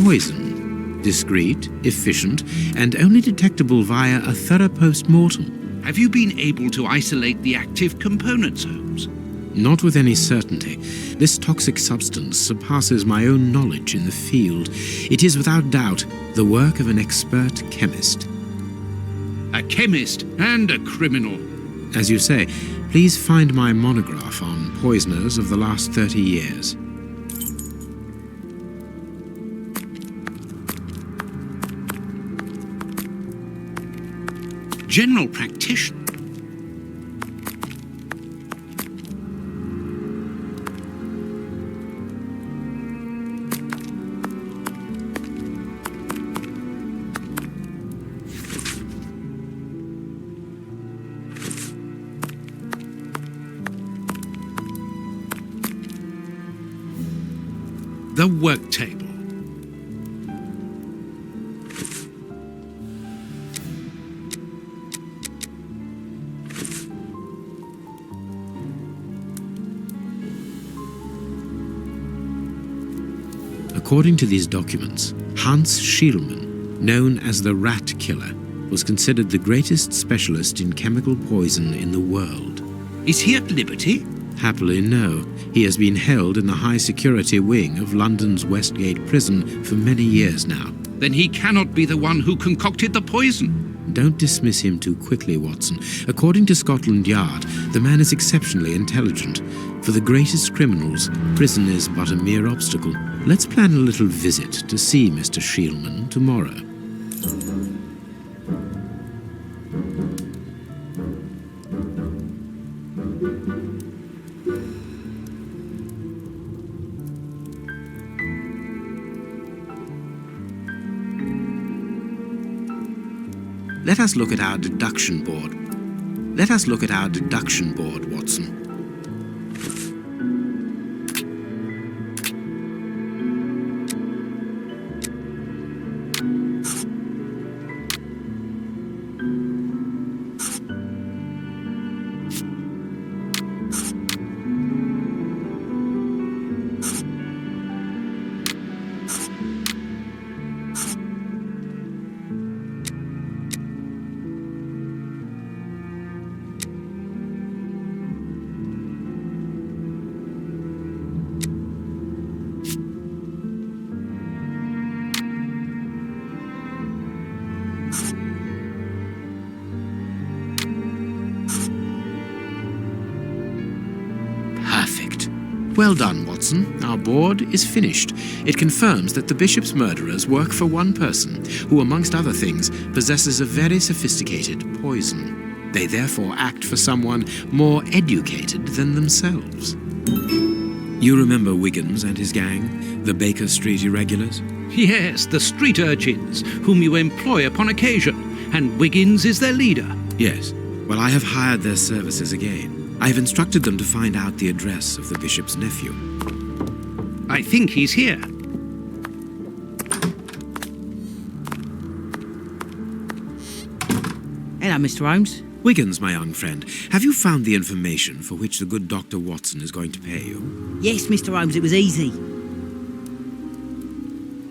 Speaker 4: poison. Discreet, efficient, and only detectable via a thorough post-mortem.
Speaker 3: Have you been able to isolate the active components, Holmes?
Speaker 4: Not with any certainty. This toxic substance surpasses my own knowledge in the field. It is without doubt the work of an expert chemist.
Speaker 3: A chemist and a criminal.
Speaker 4: As you say, please find my monograph on poisoners of the last 30 years.
Speaker 3: General practitioner. The work table.
Speaker 4: According to these documents, Hans Schielmann, known as the Rat Killer, was considered the greatest specialist in chemical poison in the world.
Speaker 3: Is he at liberty?
Speaker 4: Happily, no. He has been held in the high-security wing of London's Westgate prison for many years now.
Speaker 3: Then he cannot be the one who concocted the poison.
Speaker 4: Don't dismiss him too quickly, Watson. According to Scotland Yard, the man is exceptionally intelligent. For the greatest criminals, prison is but a mere obstacle. Let's plan a little visit to see Mr. Schielmann tomorrow. Let us look at our deduction board. Watson. Well done, Watson. Our board is finished. It confirms that the Bishop's murderers work for one person, who, amongst other things, possesses a very sophisticated poison. They therefore act for someone more educated than themselves. You remember Wiggins and his gang, the Baker Street irregulars?
Speaker 3: Yes, the street urchins, whom you employ upon occasion, and Wiggins is their leader.
Speaker 4: Yes. Well, I have hired their services again. I have instructed them to find out the address of the Bishop's nephew.
Speaker 3: I think he's here.
Speaker 9: Hello, Mr. Holmes.
Speaker 4: Wiggins, my young friend, have you found the information for which the good Dr. Watson is going to pay you?
Speaker 9: Yes, Mr. Holmes, it was easy.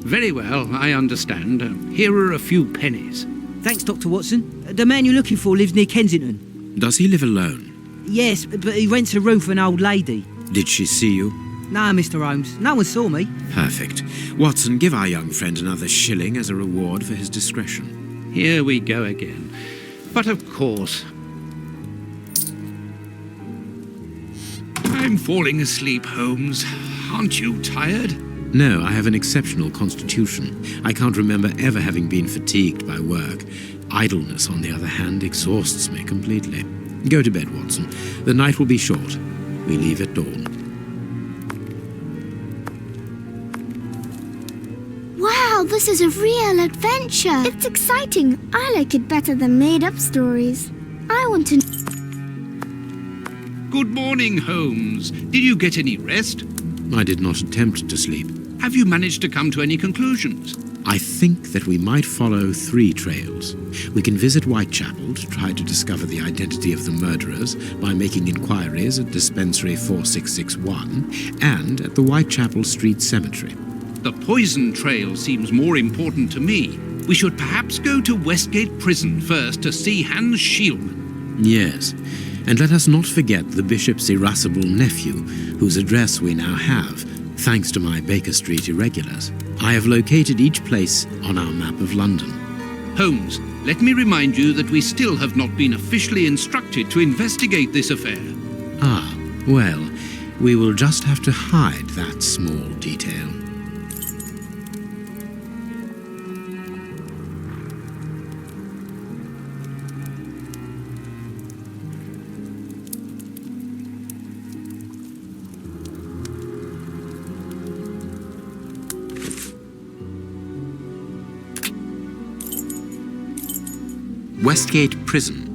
Speaker 3: Very well, I understand. Here are a few pennies.
Speaker 9: Thanks, Dr. Watson. The man you're looking for lives near Kensington.
Speaker 4: Does he live alone?
Speaker 9: Yes, but he rents a room for an old lady.
Speaker 4: Did she see you?
Speaker 9: No, Mr. Holmes. No one saw me.
Speaker 4: Perfect. Watson, give our young friend another shilling as a reward for his discretion.
Speaker 3: Here we go again. But of course... I'm falling asleep, Holmes. Aren't you tired?
Speaker 4: No, I have an exceptional constitution. I can't remember ever having been fatigued by work. Idleness, on the other hand, exhausts me completely. Go to bed, Watson. The night will be short. We leave at dawn.
Speaker 10: Wow, this is a real adventure. It's exciting. I like it better than made-up stories. I want to...
Speaker 3: Good morning, Holmes. Did you get any rest?
Speaker 4: I did not attempt to sleep.
Speaker 3: Have you managed to come to any conclusions?
Speaker 4: I think that we might follow 3 trails. We can visit Whitechapel to try to discover the identity of the murderers by making inquiries at Dispensary 4661 and at the Whitechapel Street Cemetery.
Speaker 3: The poison trail seems more important to me. We should perhaps go to Westgate Prison first to see Hans Schielmann.
Speaker 4: Yes, and let us not forget the bishop's irascible nephew, whose address we now have, thanks to my Baker Street irregulars. I have located each place on our map of London.
Speaker 3: Holmes, let me remind you that we still have not been officially instructed to investigate this affair.
Speaker 4: Ah, well, we will just have to hide that small detail. Westgate Prison.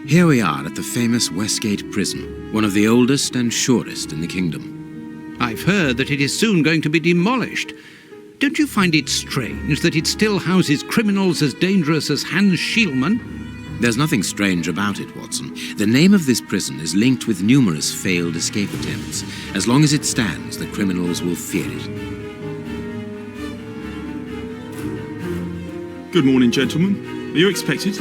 Speaker 4: Here we are at the famous Westgate Prison, one of the oldest and surest in the kingdom.
Speaker 3: I've heard that it is soon going to be demolished. Don't you find it strange that it still houses criminals as dangerous as Hans Schielmann?
Speaker 4: There's nothing strange about it, Watson. The name of this prison is linked with numerous failed escape attempts. As long as it stands, the criminals will fear it.
Speaker 8: Good morning, gentlemen. Are you expected?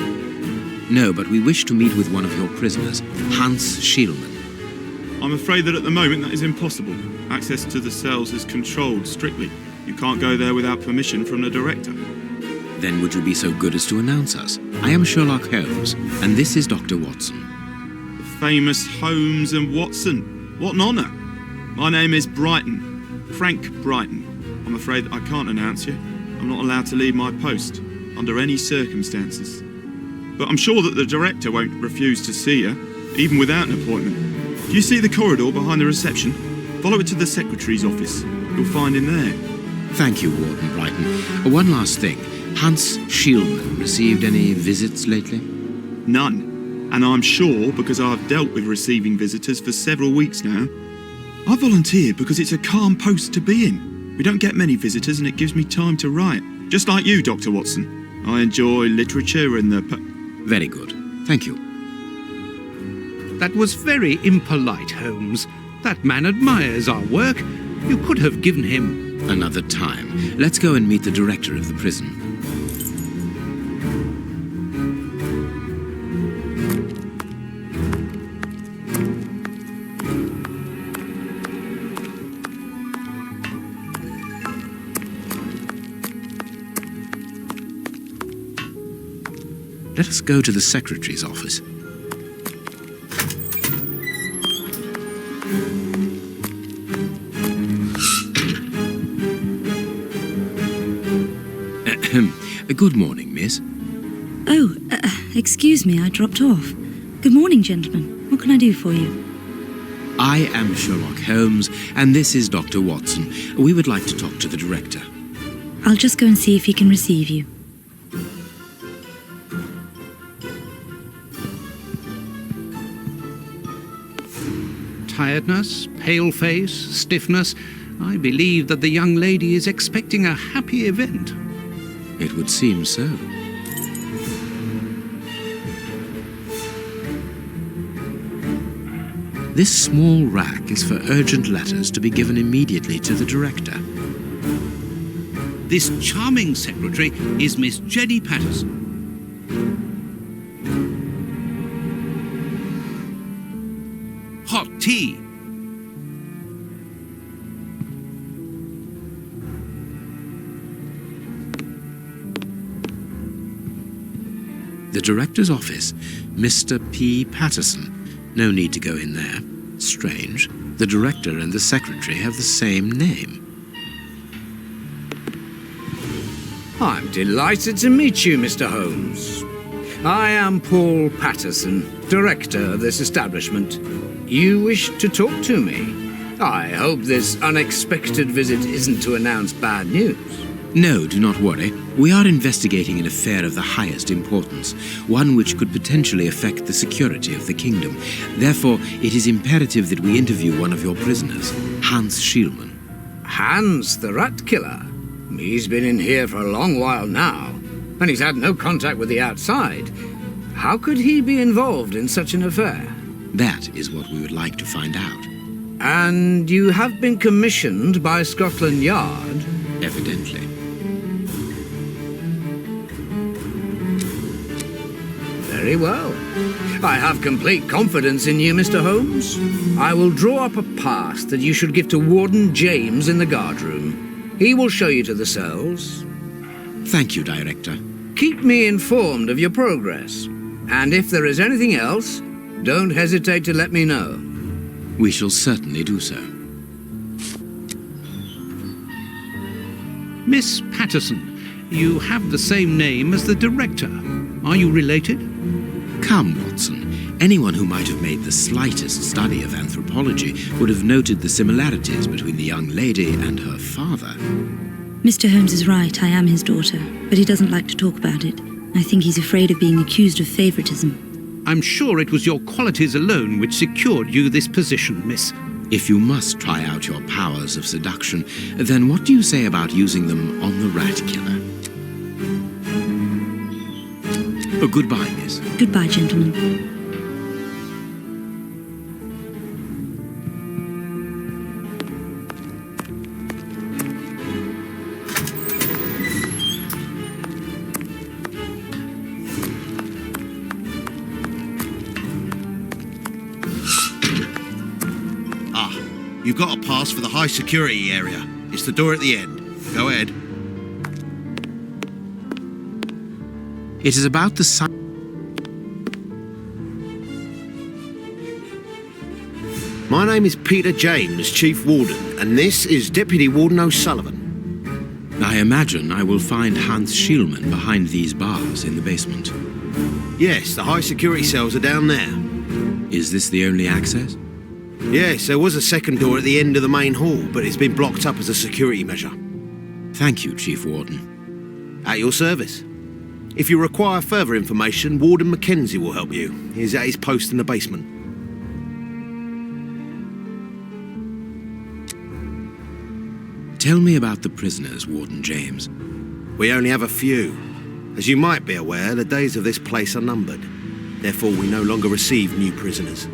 Speaker 4: No, but we wish to meet with one of your prisoners, Hans Schielmann.
Speaker 8: I'm afraid that at the moment that is impossible. Access to the cells is controlled strictly. You can't go there without permission from the director.
Speaker 4: Then would you be so good as to announce us? I am Sherlock Holmes, and this is Dr. Watson.
Speaker 8: The famous Holmes and Watson. What an honour. My name is Brighton. Frank Brighton. I'm afraid that I can't announce you. I'm not allowed to leave my post, under any circumstances. But I'm sure that the director won't refuse to see you, even without an appointment. Do you see the corridor behind the reception? Follow it to the secretary's office. You'll find him there.
Speaker 4: Thank you, Warden Brighton. One last thing. Hans Schielmann received any visits lately?
Speaker 8: None. And I'm sure because I've dealt with receiving visitors for several weeks now. I volunteered because it's a calm post to be in. We don't get many visitors and it gives me time to write. Just like you, Dr. Watson. I enjoy literature and the...
Speaker 4: Very good. Thank you.
Speaker 3: That was very impolite, Holmes. That man admires our work. You could have given him...
Speaker 4: Another time. Let's go and meet the director of the prison. Let us go to the secretary's office. Good morning, miss.
Speaker 11: Oh, excuse me, I dropped off. Good morning, gentlemen. What can I do for you?
Speaker 4: I am Sherlock Holmes, and this is Dr. Watson. We would like to talk to the director.
Speaker 11: I'll just go and see if he can receive you.
Speaker 3: Tiredness, pale face, stiffness. I believe that the young lady is expecting a happy event.
Speaker 4: It would seem so. This small rack is for urgent letters to be given immediately to the director.
Speaker 3: This charming secretary is Miss Jenny Patterson. Hot tea.
Speaker 4: The director's office, Mr. P. Patterson. No need to go in there. Strange. The director and the secretary have the same name.
Speaker 12: I'm delighted to meet you, Mr. Holmes. I am Paul Patterson, director of this establishment. You wish to talk to me? I hope this unexpected visit isn't to announce bad news.
Speaker 4: No, do not worry. We are investigating an affair of the highest importance, one which could potentially affect the security of the kingdom. Therefore, it is imperative that we interview one of your prisoners, Hans Schielmann.
Speaker 12: Hans, the rat killer? He's been in here for a long while now, and he's had no contact with the outside. How could he be involved in such an affair?
Speaker 4: That is what we would like to find out.
Speaker 12: And you have been commissioned by Scotland Yard?
Speaker 4: Evidently.
Speaker 12: Very well. I have complete confidence in you, Mr. Holmes. I will draw up a pass that you should give to Warden James in the guardroom. He will show you to the cells.
Speaker 4: Thank you, Director.
Speaker 12: Keep me informed of your progress. And if there is anything else, don't hesitate to let me know.
Speaker 4: We shall certainly do so.
Speaker 3: Miss Patterson, you have the same name as the director. Are you related?
Speaker 4: Come, Watson. Anyone who might have made the slightest study of anthropology would have noted the similarities between the young lady and her father.
Speaker 11: Mr. Holmes is right, I am his daughter, but he doesn't like to talk about it. I think he's afraid of being accused of favoritism.
Speaker 3: I'm sure it was your qualities alone which secured you this position, miss.
Speaker 4: If you must try out your powers of seduction, then what do you say about using them on the rat killer? Goodbye, miss.
Speaker 11: Goodbye, gentlemen.
Speaker 5: You've got a pass for the high security area. It's the door at the end. Go ahead.
Speaker 4: It is about the size.
Speaker 13: My name is Peter James, Chief Warden, and this is Deputy Warden O'Sullivan.
Speaker 4: I imagine I will find Hans Schielmann behind these bars in the basement.
Speaker 13: Yes, the high security cells are down there.
Speaker 4: Is this the only access?
Speaker 13: Yes, there was a second door at the end of the main hall, but it's been blocked up as a security measure.
Speaker 4: Thank you, Chief Warden.
Speaker 13: At your service. If you require further information, Warden Mackenzie will help you. He's at his post in the basement.
Speaker 4: Tell me about the prisoners, Warden James.
Speaker 13: We only have a few. As you might be aware, the days of this place are numbered. Therefore, we no longer receive new prisoners.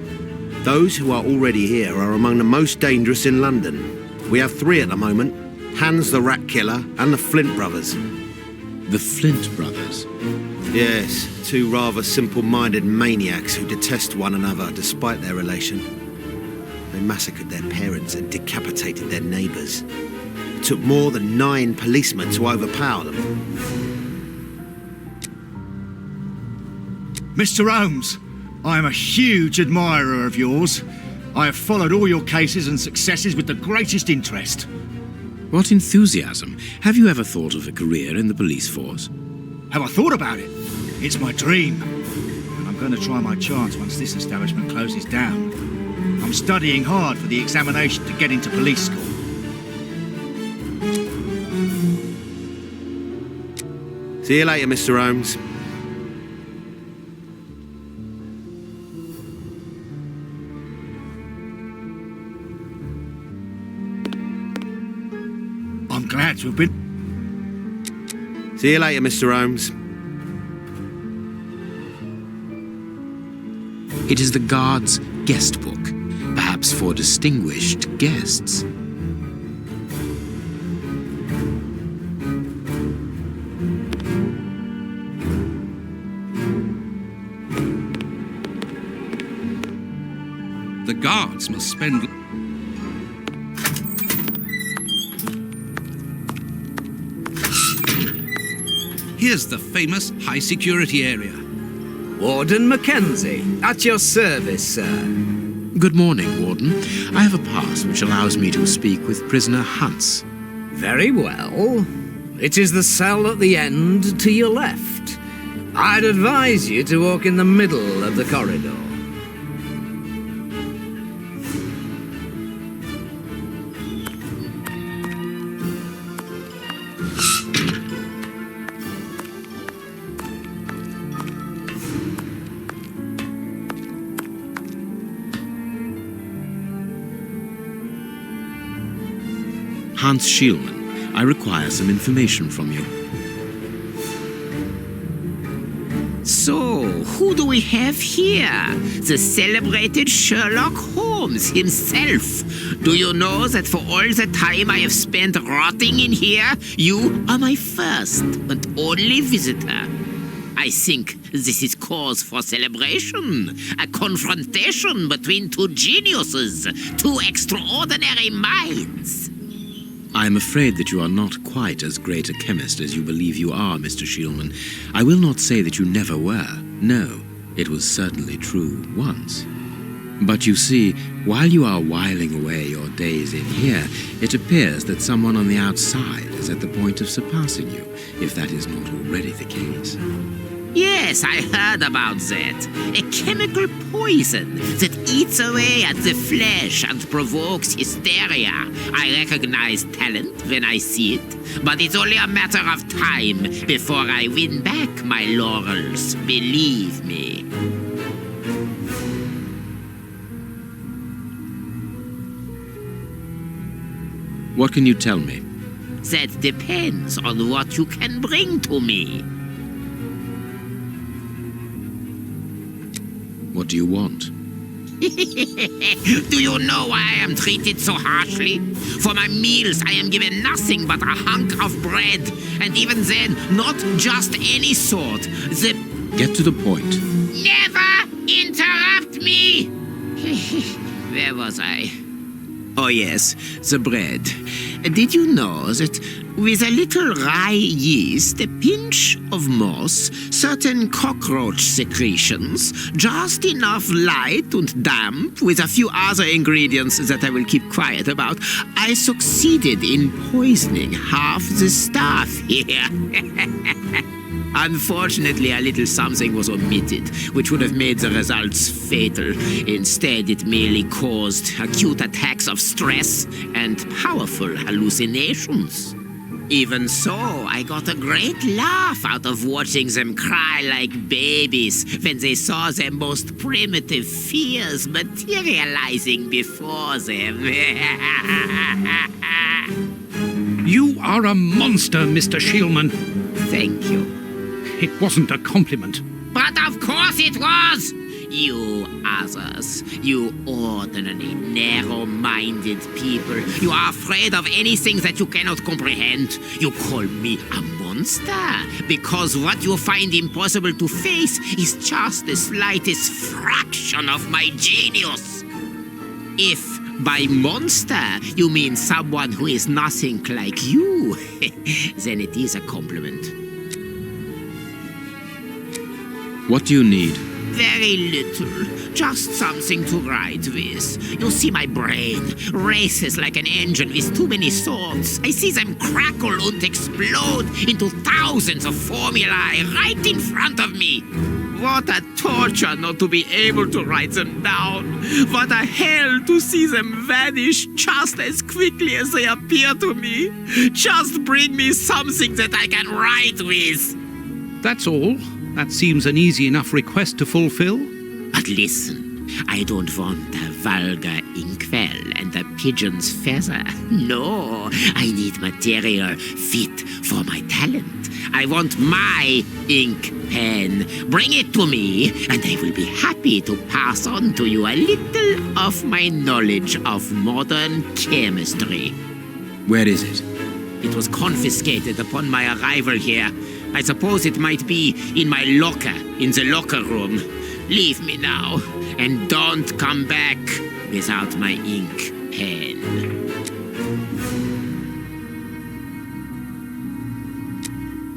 Speaker 13: Those who are already here are among the most dangerous in London. We have 3 at the moment, Hans the Rat Killer and the Flint Brothers.
Speaker 4: The Flint Brothers?
Speaker 13: Yes, 2 rather simple-minded maniacs who detest one another despite their relation. They massacred their parents and decapitated their neighbours. It took more than 9 policemen to overpower them.
Speaker 5: Mr. Holmes, I am a huge admirer of yours. I have followed all your cases and successes with the greatest interest.
Speaker 4: What enthusiasm. Have you ever thought of a career in the police force?
Speaker 5: Have I thought about it? It's my dream. And I'm going to try my chance once this establishment closes down. I'm studying hard for the examination to get into police school.
Speaker 13: See you later, Mr. Holmes.
Speaker 5: I'm glad to have been...
Speaker 13: See you later, Mr. Holmes.
Speaker 4: It is the guard's guest book, perhaps for distinguished guests.
Speaker 3: The guards must spend... Here's the famous high-security area.
Speaker 12: Warden Mackenzie, at your service, sir.
Speaker 4: Good morning, Warden. I have a pass which allows me to speak with prisoner Hans.
Speaker 12: Very well. It is the cell at the end to your left. I'd advise you to walk in the middle of the corridor.
Speaker 4: Hans Schielmann, I require some information from you.
Speaker 14: So, who do we have here? The celebrated Sherlock Holmes.
Speaker 4: Holmes himself. Do you know that for all the time I have spent rotting in here, you are my first and only visitor? I think this is cause for celebration. A confrontation between two geniuses, two extraordinary minds. I am afraid that you are not quite as great a chemist as you believe you are, Mr. Shielman. I will not say that you never were. No, it was certainly true once. But you see, while you are whiling away your days in here, it appears that someone on the outside is at the point of surpassing you, if that is not already the case. Yes, I heard about that. A chemical poison that eats away at the flesh and provokes hysteria. I recognize talent when I see it, but it's only a matter of time before I win back my laurels, believe me. What can you tell me? That depends on what you can bring to me. What do you want? Do you know why I am treated so harshly? For my meals, I am given nothing but a hunk of bread. And even then, not just any sort. Get to the point. Never interrupt me! Where was I? Oh yes, the bread. Did you know that with a little rye yeast, a pinch of moss, certain cockroach secretions, just enough light and damp, with a few other ingredients that I will keep quiet about, I succeeded in poisoning half the staff here. Unfortunately, a little something was omitted, which would have made the results fatal. Instead, it merely caused acute attacks of stress and powerful hallucinations. Even so, I got a great laugh out of watching them cry like babies when they saw their most primitive fears materializing before them.
Speaker 7: You are a monster, Mr. Shielman.
Speaker 4: Thank you.
Speaker 7: It wasn't a compliment.
Speaker 4: But of course it was! You others, you ordinary, narrow-minded people, you are afraid of anything that you cannot comprehend. You call me a monster because what you find impossible to face is just the slightest fraction of my genius. If by monster you mean someone who is nothing like you, then it is a compliment. What do you need? Very little. Just something to write with. You see, my brain races like an engine with too many thoughts. I see them crackle and explode into thousands of formulae right in front of me. What a torture not to be able to write them down. What a hell to see them vanish just as quickly as they appear to me. Just bring me something that I can write with.
Speaker 7: That's all. That seems an easy enough request to fulfill.
Speaker 4: But listen, I don't want a vulgar inkwell and a pigeon's feather. No, I need material fit for my talent. I want my ink pen. Bring it to me, and I will be happy to pass on to you a little of my knowledge of modern chemistry. Where is it? It was confiscated upon my arrival here. I suppose it might be in my locker, in the locker room. Leave me now, and don't come back without my ink pen.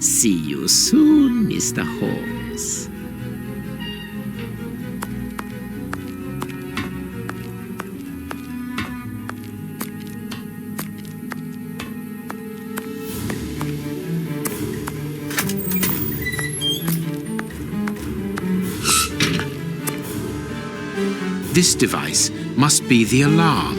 Speaker 4: See you soon, Mr. Holmes. This device must be the alarm.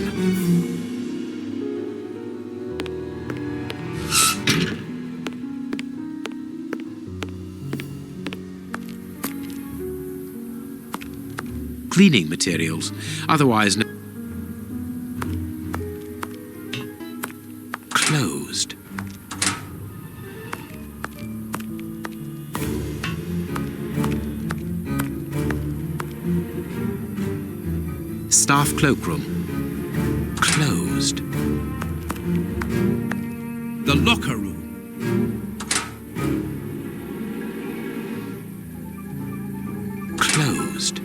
Speaker 4: Cleaning materials, otherwise known. Closed. staff cloakroom. Closed.
Speaker 3: The locker room.
Speaker 4: Closed.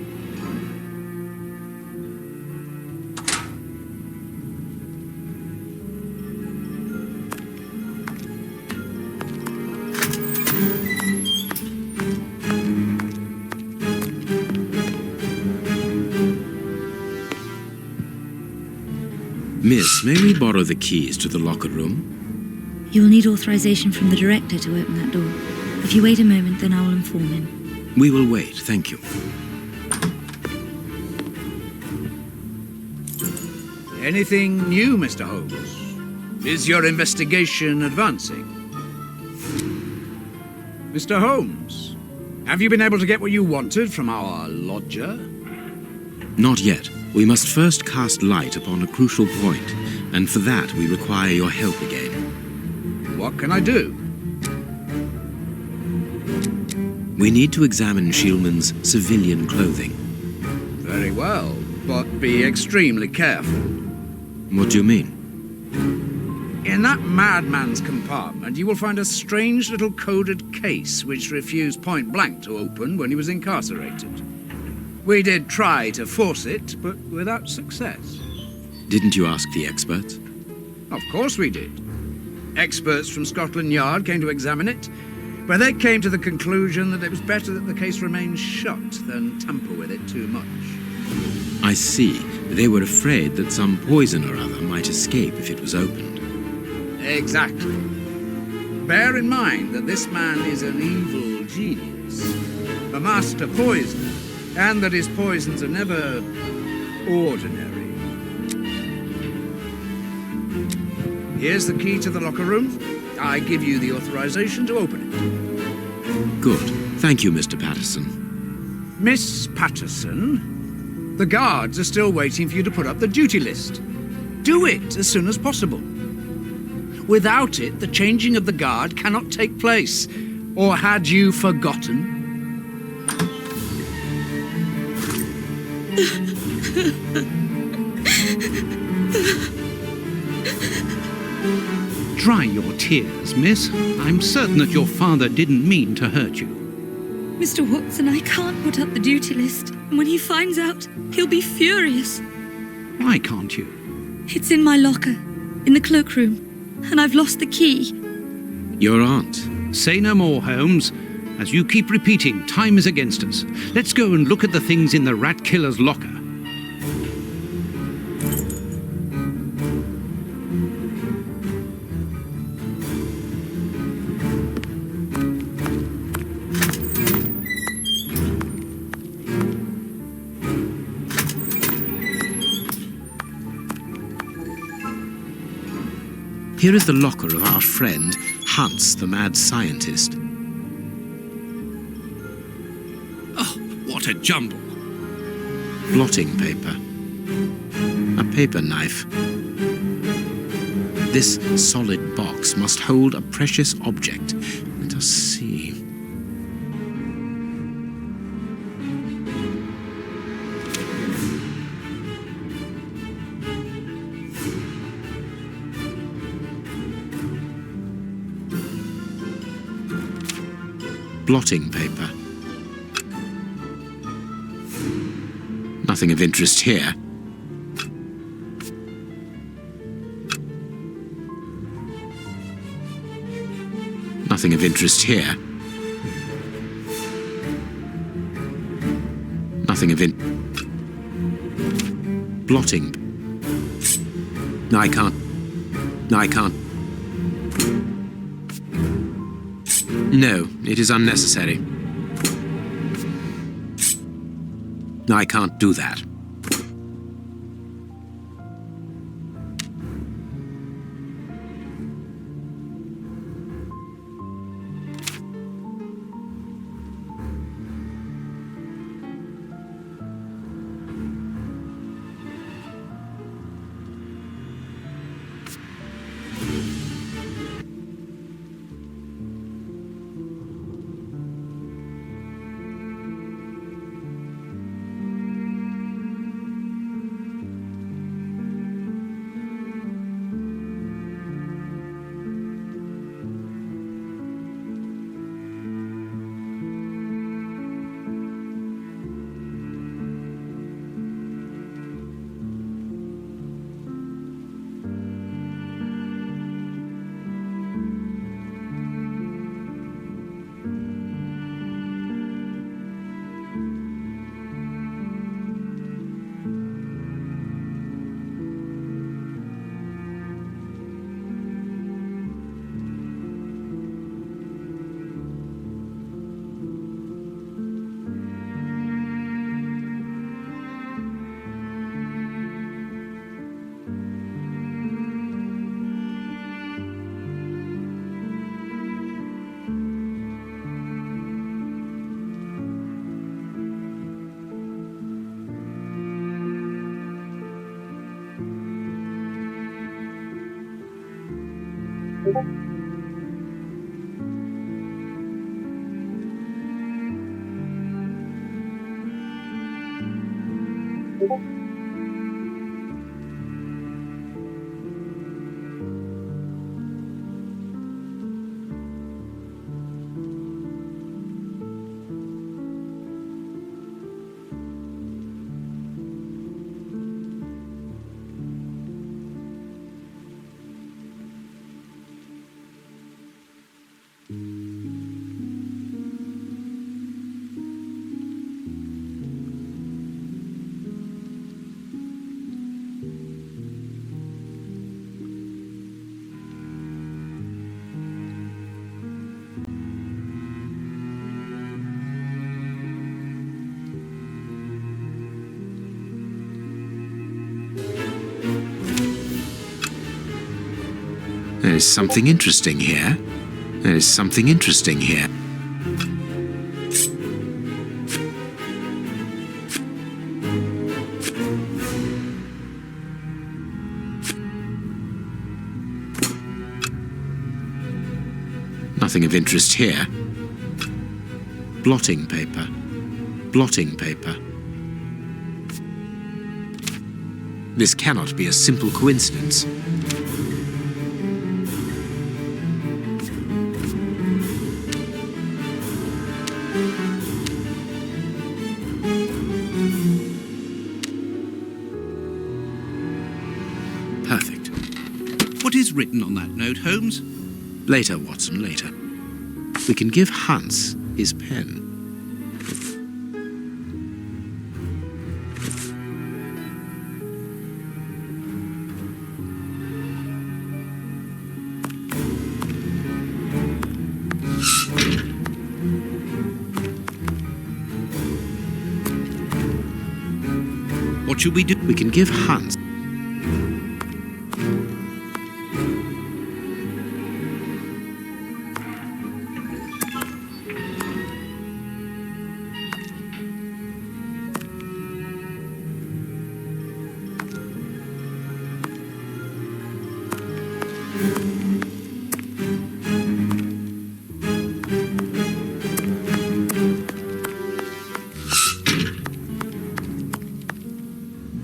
Speaker 4: Miss, may we borrow the keys to the locker room?
Speaker 11: You will need authorization from the director to open that door. If you wait a moment, then I will inform him.
Speaker 4: We will wait, thank you.
Speaker 12: Anything new, Mr. Holmes? Is your investigation advancing? Mr. Holmes, have you been able to get what you wanted from our lodger?
Speaker 4: Not yet. We must first cast light upon a crucial point, and for that we require your help again.
Speaker 12: What can I do?
Speaker 4: We need to examine Shieldman's civilian clothing.
Speaker 12: Very well, but be extremely careful.
Speaker 4: What do you mean?
Speaker 12: In that madman's compartment, you will find a strange little coded case which refused point blank to open when he was incarcerated. We did try to force it, but without success.
Speaker 4: Didn't you ask the experts?
Speaker 12: Of course we did. Experts from Scotland Yard came to examine it, but they came to the conclusion that it was better that the case remained shut than tamper with it too much.
Speaker 4: I see. They were afraid that some poison or other might escape if it was opened.
Speaker 12: Exactly. Bear in mind that this man is an evil genius, a master poisoner, and that his poisons are never ordinary. Here's the key to the locker room. I give you the authorization to open it.
Speaker 4: Good. Thank you, Mr. Patterson.
Speaker 12: Miss Patterson, the guards are still waiting for you to put up the duty list. Do it as soon as possible. Without it, the changing of the guard cannot take place. Or had you forgotten?
Speaker 3: Dry your tears, miss. I'm certain that your father didn't mean to hurt you.
Speaker 11: Mr. Watson, I can't put up the duty list. And when he finds out, he'll be furious.
Speaker 3: Why can't you?
Speaker 11: It's in my locker, in the cloakroom, and I've lost the key.
Speaker 4: Your aunt.
Speaker 3: Say no more, Holmes. As you keep repeating, time is against us. Let's go and look at the things in the rat killer's locker.
Speaker 4: Here is the locker of our friend, Hans, the mad scientist.
Speaker 3: Oh, what a jumble.
Speaker 4: Blotting paper. A paper knife. This solid box must hold a precious object. Let us see. Blotting paper. Nothing of interest here. Nothing of interest here. Nothing of blotting. I can't. No, it is unnecessary. I can't do that. There is something interesting here. There is something interesting here. Nothing of interest here. Blotting paper. Blotting paper. This cannot be a simple coincidence.
Speaker 3: Perfect. What is written on that note, Holmes?
Speaker 4: Later, Watson, later. We can give Hans his pen.
Speaker 3: What should we do?
Speaker 4: We can give Hans.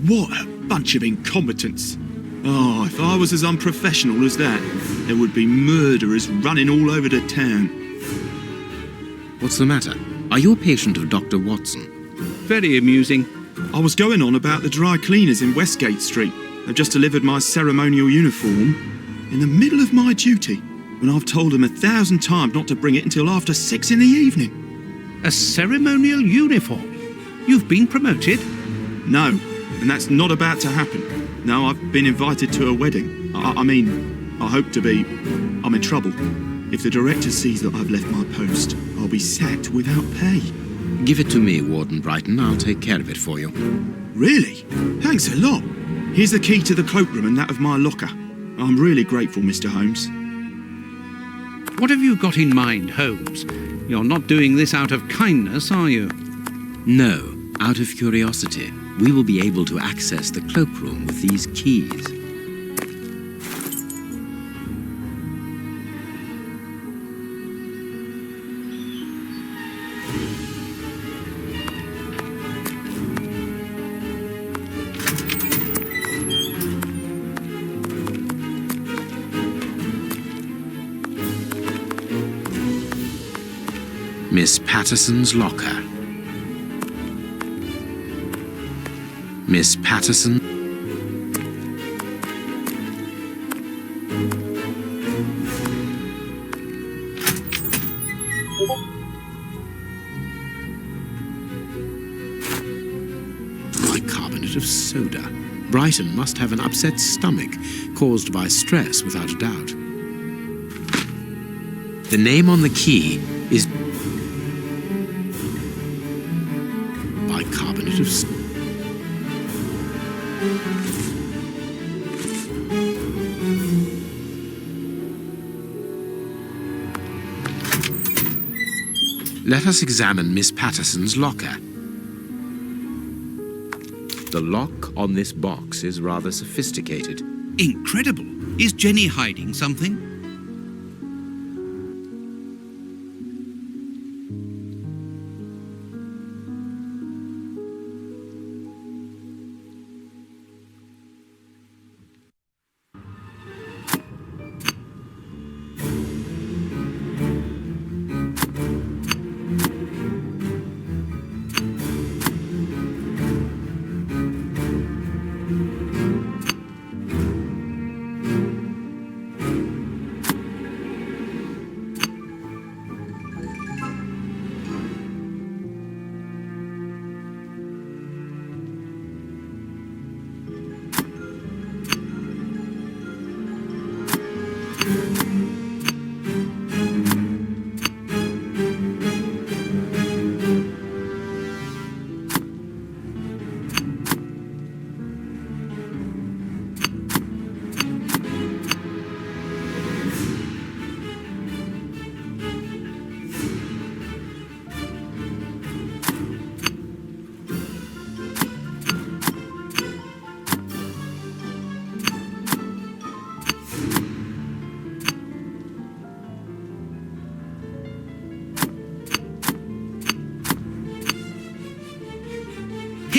Speaker 8: What a bunch of incompetents. Oh, if I was as unprofessional as that, there would be murderers running all over the town.
Speaker 4: What's the matter? Are you a patient of Dr. Watson?
Speaker 8: Very amusing. I was going on about the dry cleaners in Westgate Street. They've just delivered my ceremonial uniform in the middle of my duty, when I've told them 1,000 times not to bring it until after 6 in the evening.
Speaker 7: A ceremonial uniform? You've been promoted?
Speaker 8: No, and that's not about to happen. No, I've been invited to a wedding. I hope to be. I'm in trouble. If the director sees that I've left my post, I'll be sacked without pay.
Speaker 4: Give it to me, Warden Brighton. I'll take care of it for you.
Speaker 8: Really? Thanks a lot. Here's the key to the cloakroom and that of my locker. I'm really grateful, Mr. Holmes.
Speaker 7: What have you got in mind, Holmes? You're not doing this out of kindness, are you?
Speaker 4: No, out of curiosity. We will be able to access the cloakroom with these keys. Miss Patterson's locker. Miss Patterson. Bicarbonate of soda. Brighton must have an upset stomach caused by stress, without a doubt. The name on the key is bicarbonate of soda. Let us examine Miss Patterson's locker. The lock on this box is rather sophisticated.
Speaker 3: Incredible. Is Jenny hiding something?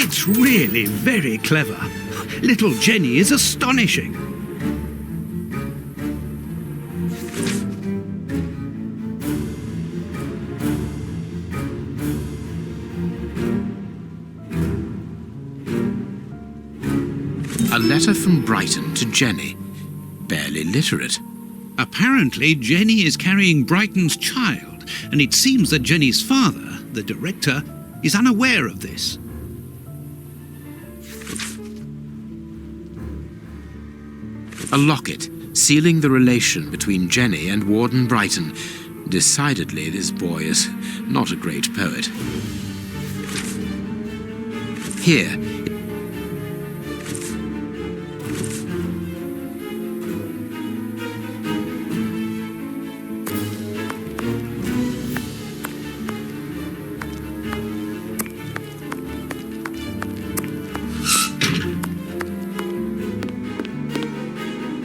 Speaker 7: It's really very clever. Little Jenny is astonishing.
Speaker 4: A letter from Brighton to Jenny. Barely literate.
Speaker 3: Apparently, Jenny is carrying Brighton's child, and it seems that Jenny's father, the director, is unaware of this.
Speaker 4: A locket, sealing the relation between Jenny and Warden Brighton. Decidedly, this boy is not a great poet. Here,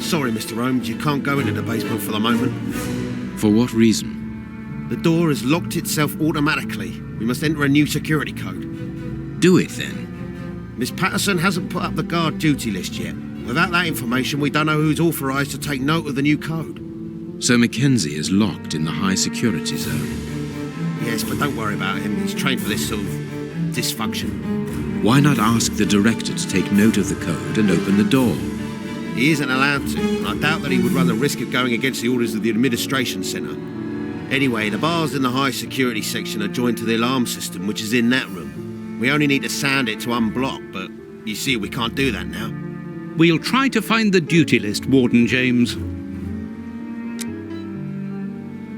Speaker 13: Sorry, Mr. Holmes, you can't go into the basement for the moment.
Speaker 4: For what reason?
Speaker 13: The door has locked itself automatically. We must enter a new security code.
Speaker 4: Do it then.
Speaker 13: Miss Patterson hasn't put up the guard duty list yet. Without that information, we don't know who's authorised to take note of the new code.
Speaker 4: So Mackenzie is locked in the high security zone.
Speaker 13: Yes, but don't worry about him. He's trained for this sort of dysfunction.
Speaker 4: Why not ask the director to take note of the code and open the door?
Speaker 13: He isn't allowed to, and I doubt that he would run the risk of going against the orders of the administration centre. Anyway, the bars in the high security section are joined to the alarm system, which is in that room. We only need to sound it to unblock, but you see we can't do that now.
Speaker 3: We'll try to find the duty list, Warden James.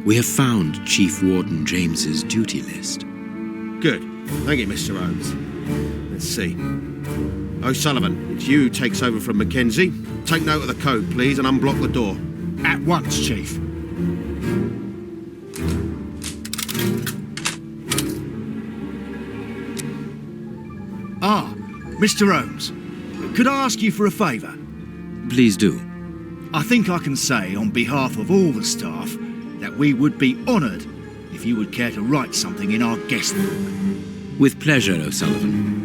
Speaker 4: We have found Chief Warden James's duty list.
Speaker 13: Good. Thank you, Mr. Holmes. Let's see. O'Sullivan, it's you takes over from Mackenzie. Take note of the code, please, and unblock the door.
Speaker 5: At once, Chief. Ah, Mr. Holmes, could I ask you for a favour?
Speaker 4: Please do.
Speaker 5: I think I can say on behalf of all the staff that we would be honoured if you would care to write something in our guest book.
Speaker 4: With pleasure, O'Sullivan.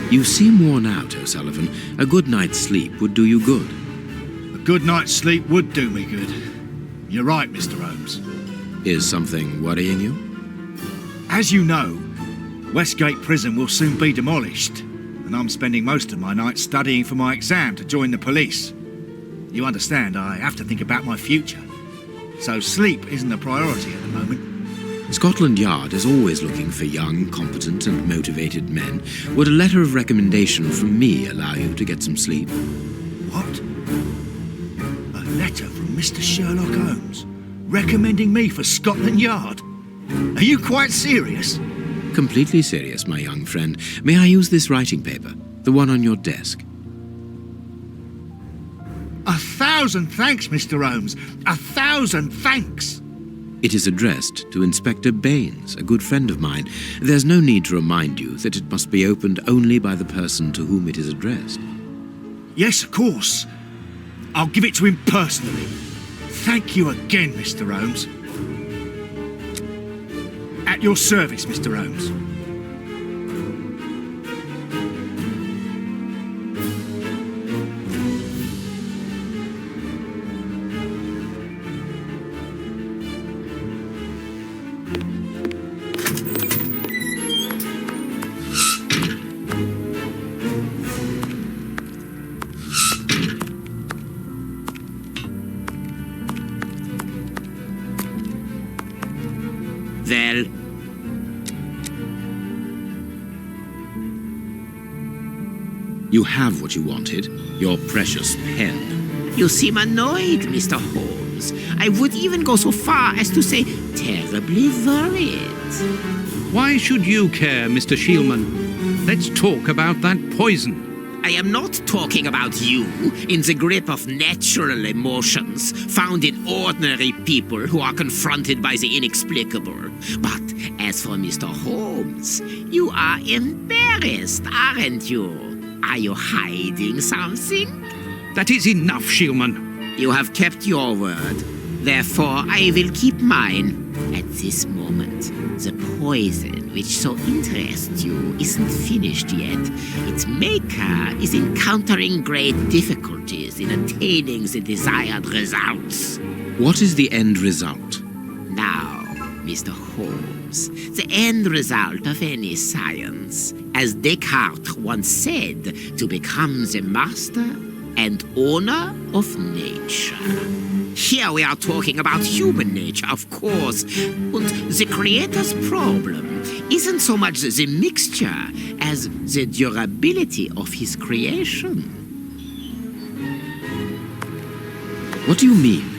Speaker 4: You seem worn out, O'Sullivan. A good night's sleep would do you good.
Speaker 5: A good night's sleep would do me good. You're right, Mr. Holmes.
Speaker 4: Is something worrying you?
Speaker 5: As you know, Westgate Prison will soon be demolished, and I'm spending most of my nights studying for my exam to join the police. You understand, I have to think about my future. So sleep isn't a priority at the moment.
Speaker 4: Scotland Yard is always looking for young, competent and motivated men. Would a letter of recommendation from me allow you to get some sleep?
Speaker 5: What? A letter from Mr. Sherlock Holmes recommending me for Scotland Yard? Are you quite serious?
Speaker 4: Completely serious, my young friend. May I use this writing paper? The one on your desk.
Speaker 5: 1,000 thanks, Mr. Holmes. 1,000 thanks.
Speaker 4: It is addressed to Inspector Baines, a good friend of mine. There's no need to remind you that it must be opened only by the person to whom it is addressed.
Speaker 5: Yes, of course. I'll give it to him personally. Thank you again, Mr. Holmes. At your service, Mr. Holmes.
Speaker 12: Well,
Speaker 4: you have what you wanted, your precious pen.
Speaker 12: you seem annoyed, Mr. Holmes. I would even go so far as to say terribly worried.
Speaker 3: Why should you care, Mr. Shielman? Let's talk about that poison.
Speaker 12: I am not talking about you in the grip of natural emotions found in ordinary people who are confronted by the inexplicable. But as for Mr. Holmes, you are embarrassed, aren't you?
Speaker 4: Are you hiding something?
Speaker 7: That is enough, Shieldman.
Speaker 4: You have kept your word. Therefore, I will keep mine. At this moment, the poison which so interests you isn't finished yet. Its maker is encountering great difficulties in attaining the desired results. What is the end result? Now, Mr. Holmes, the end result of any science, as Descartes once said, to become the master and owner of nature. Here we are talking about human nature, of course, and the creator's problem isn't so much the mixture as the durability of his creation.
Speaker 7: What do you mean?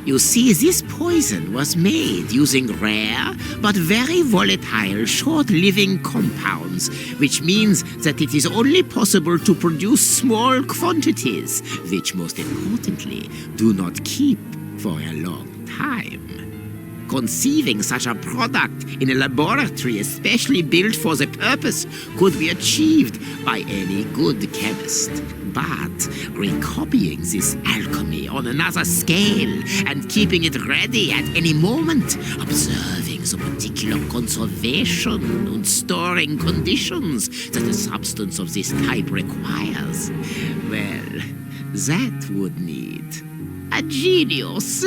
Speaker 4: You see, this poison was made using rare but very volatile short-living compounds, which means that it is only possible to produce small quantities, which most importantly do not keep for a long time. Conceiving such a product in a laboratory especially built for the purpose could be achieved by any good chemist. But recopying this alchemy on another scale and keeping it ready at any moment, observing the particular conservation and storing conditions that a substance of this type requires, well, that would need a genius.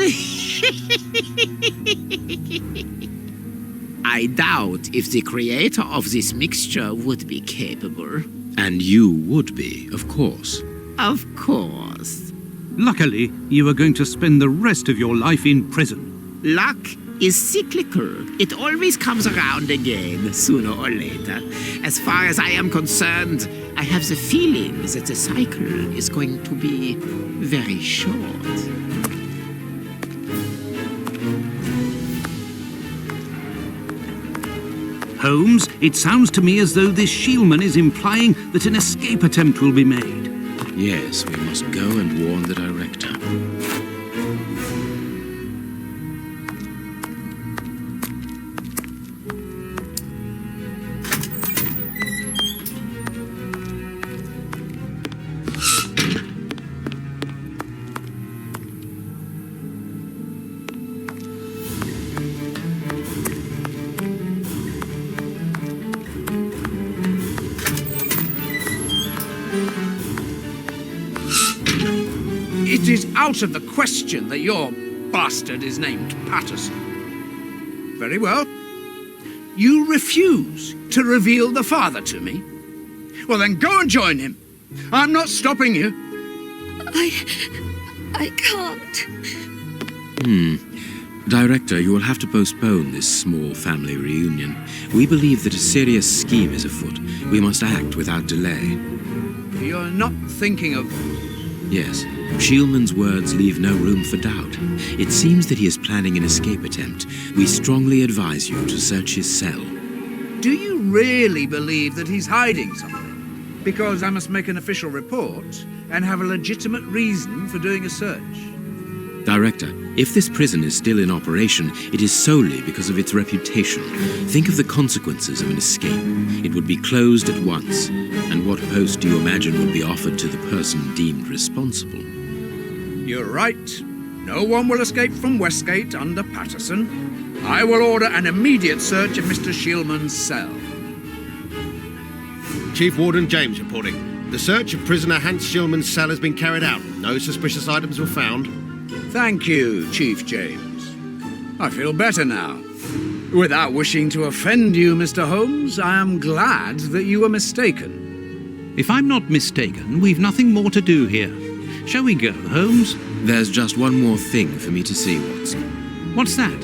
Speaker 4: I doubt if the creator of this mixture would be capable.
Speaker 7: And you would be, of course.
Speaker 4: Of course.
Speaker 7: Luckily, you are going to spend the rest of your life in prison.
Speaker 4: Luck is cyclical. It always comes around again, sooner or later. As far as I am concerned, I have the feeling that the cycle is going to be very short.
Speaker 7: Holmes, it sounds to me as though this Shieldman is implying that an escape attempt will be made.
Speaker 4: Yes, we must go and warn the director.
Speaker 12: It is out of the question that your bastard is named Patterson. Very well. You refuse to reveal the father to me? Well, then go and join him. I'm not stopping you.
Speaker 11: I can't.
Speaker 4: Director, you will have to postpone this small family reunion. We believe that a serious scheme is afoot. We must act without delay.
Speaker 12: You're not thinking of...
Speaker 4: Yes. Shieldman's words leave no room for doubt. It seems that he is planning an escape attempt. We strongly advise you to search his cell.
Speaker 12: Do you really believe that he's hiding something? Because I must make an official report and have a legitimate reason for doing a search.
Speaker 4: Director, if this prison is still in operation, it is solely because of its reputation. Think of the consequences of an escape. It would be closed at once. And what post do you imagine would be offered to the person deemed responsible?
Speaker 12: You're right. No one will escape from Westgate under Patterson. I will order an immediate search of Mr. Shieldman's cell.
Speaker 13: Chief Warden James reporting. The search of prisoner Hans Shieldman's cell has been carried out. No suspicious items were found.
Speaker 12: Thank you, Chief James. I feel better now. Without wishing to offend you, Mr. Holmes, I am glad that you were mistaken.
Speaker 7: If I'm not mistaken, we've nothing more to do here. Shall we go, Holmes?
Speaker 4: There's just one more thing for me to see, Watson.
Speaker 7: What's that?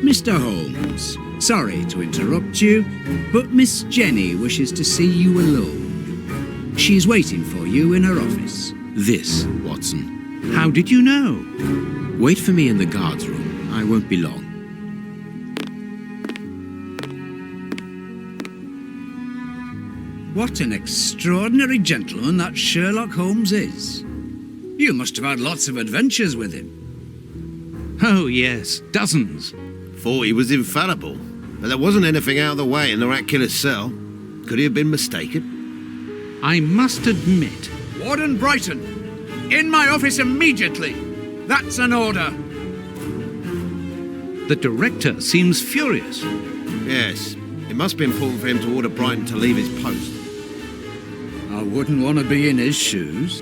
Speaker 14: Mr. Holmes, sorry to interrupt you, but Miss Jenny wishes to see you alone. She's waiting for you in her office.
Speaker 4: This, Watson.
Speaker 7: How did you know?
Speaker 4: Wait for me in the guard's room. I won't be long.
Speaker 14: What an extraordinary gentleman that Sherlock Holmes is. You must have had lots of adventures with him.
Speaker 7: Oh, yes, dozens.
Speaker 13: Thought he was infallible, but there wasn't anything out of the way in the rat killer's cell. Could he have been mistaken?
Speaker 7: I must admit...
Speaker 14: Warden Brighton, in my office immediately. That's an order.
Speaker 7: The director seems furious.
Speaker 13: Yes, it must be important for him to order Brighton to leave his post.
Speaker 14: I wouldn't want to be in his shoes.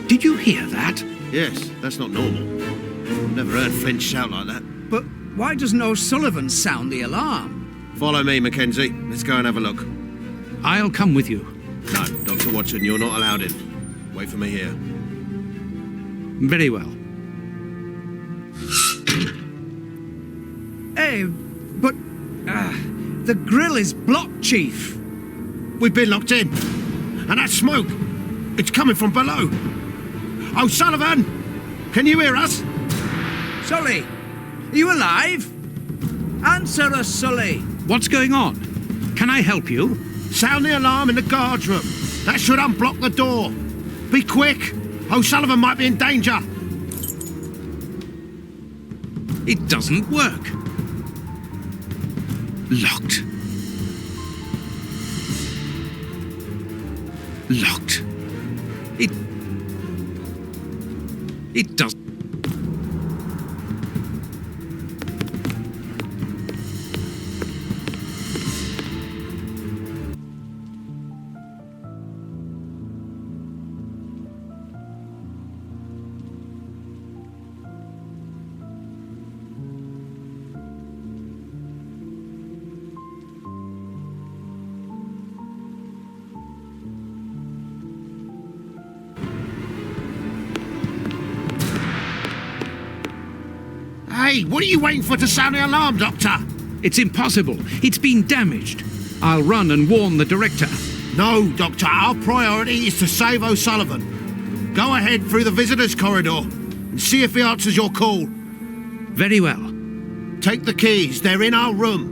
Speaker 7: Did you hear that?
Speaker 13: Yes, that's not normal. I've never heard Flint shout like that.
Speaker 14: But why doesn't O'Sullivan sound the alarm?
Speaker 13: Follow me, Mackenzie. Let's go and have a look.
Speaker 7: I'll come with you.
Speaker 13: No, Dr. Watson, you're not allowed in. Wait for me here.
Speaker 7: Very well.
Speaker 14: Hey, but the grill is blocked, Chief.
Speaker 13: We've been locked in. And that smoke, it's coming from below. O'Sullivan, can you hear us?
Speaker 14: Sully, are you alive? Answer us, Sully.
Speaker 7: What's going on? Can I help you?
Speaker 13: Sound the alarm in the guard's room. That should unblock the door. Be quick. O'Sullivan might be in danger.
Speaker 7: It doesn't work. Locked. Locked. It does.
Speaker 13: Hey, what are you waiting for to sound the alarm, Doctor?
Speaker 7: It's impossible. It's been damaged. I'll run and warn the director.
Speaker 13: No, Doctor. Our priority is to save O'Sullivan. Go ahead through the visitors' corridor and see if he answers your call.
Speaker 7: Very well.
Speaker 13: Take the keys. They're in our room.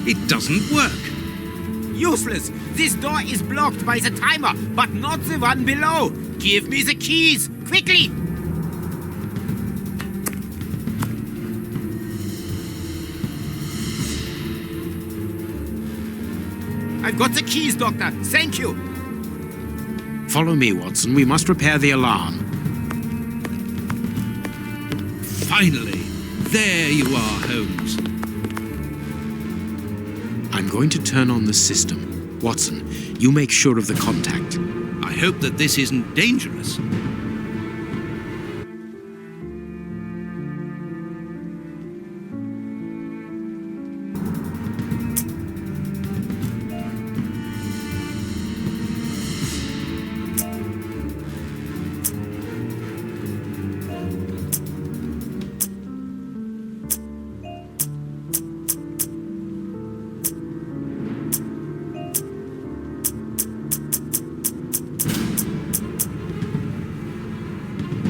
Speaker 7: It doesn't work.
Speaker 15: Useless! This door is blocked by the timer, but not the one below. Give me the keys, quickly! I've got the keys, Doctor. Thank you.
Speaker 4: Follow me, Watson. We must repair the alarm.
Speaker 7: Finally. There you are, Holmes.
Speaker 4: I'm going to turn on the system. Watson, you make sure of the contact.
Speaker 7: I hope that this isn't dangerous.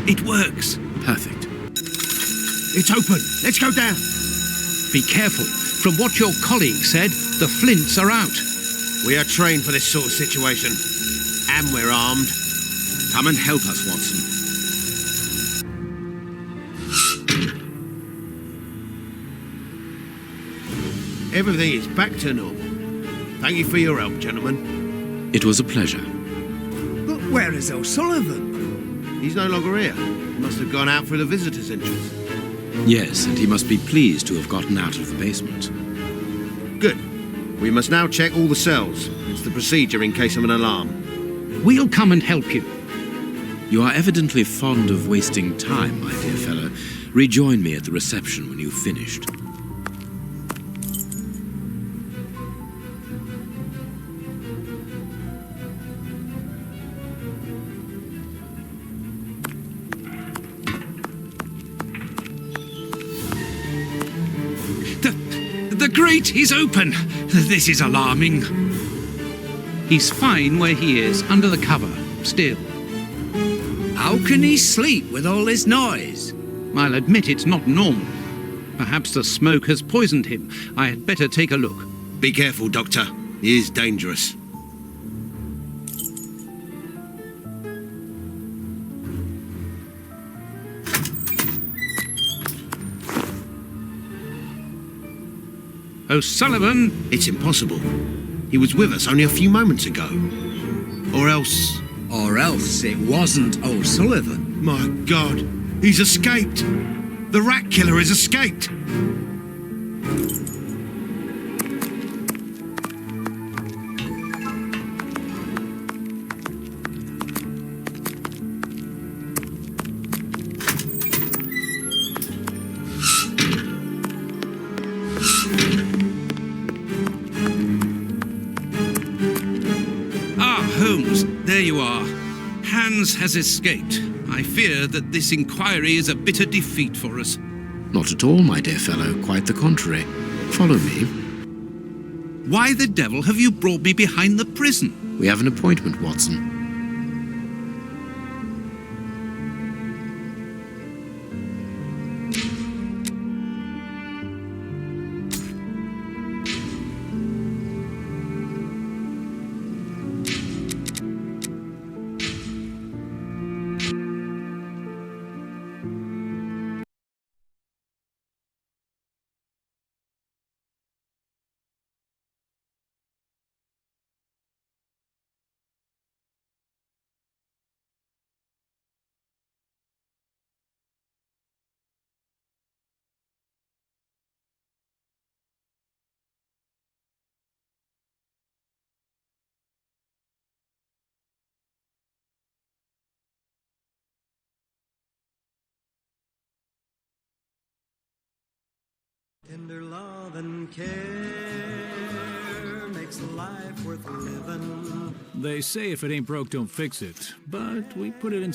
Speaker 7: It works.
Speaker 4: Perfect.
Speaker 13: It's open. Let's go down.
Speaker 7: Be careful. From what your colleague said, the flints are out.
Speaker 13: We are trained for this sort of situation. And we're armed.
Speaker 4: Come and help us, Watson.
Speaker 13: Everything is back to normal. Thank you for your help, gentlemen.
Speaker 4: It was a pleasure.
Speaker 14: But where is O'Sullivan?
Speaker 13: He's no longer here. He must have gone out through the visitors' entrance.
Speaker 4: Yes, and he must be pleased to have gotten out of the basement.
Speaker 13: Good. We must now check all the cells. It's the procedure in case of an alarm.
Speaker 7: We'll come and help you.
Speaker 4: You are evidently fond of wasting time, my dear fellow. Rejoin me at the reception when you've finished.
Speaker 7: The grate is open. This is alarming. He's fine where he is, under the cover, still.
Speaker 14: How can he sleep with all this noise?
Speaker 7: I'll admit it's not normal. Perhaps the smoke has poisoned him. I had better take a look.
Speaker 13: Be careful, Doctor. He is dangerous.
Speaker 7: O'Sullivan!
Speaker 13: It's impossible. He was with us only a few moments ago. Or else...
Speaker 14: Or else it wasn't O'Sullivan.
Speaker 13: My God, he's escaped. The rat killer has escaped.
Speaker 7: Holmes, there you are. Hans has escaped. I fear that this inquiry is a bitter defeat for us.
Speaker 4: Not at all, my dear fellow. Quite the contrary. Follow me.
Speaker 7: Why the devil have you brought me behind the prison?
Speaker 4: We have an appointment, Watson.
Speaker 16: Tender love and care makes life worth living.
Speaker 17: They say if it ain't broke, don't fix it. But we put it in...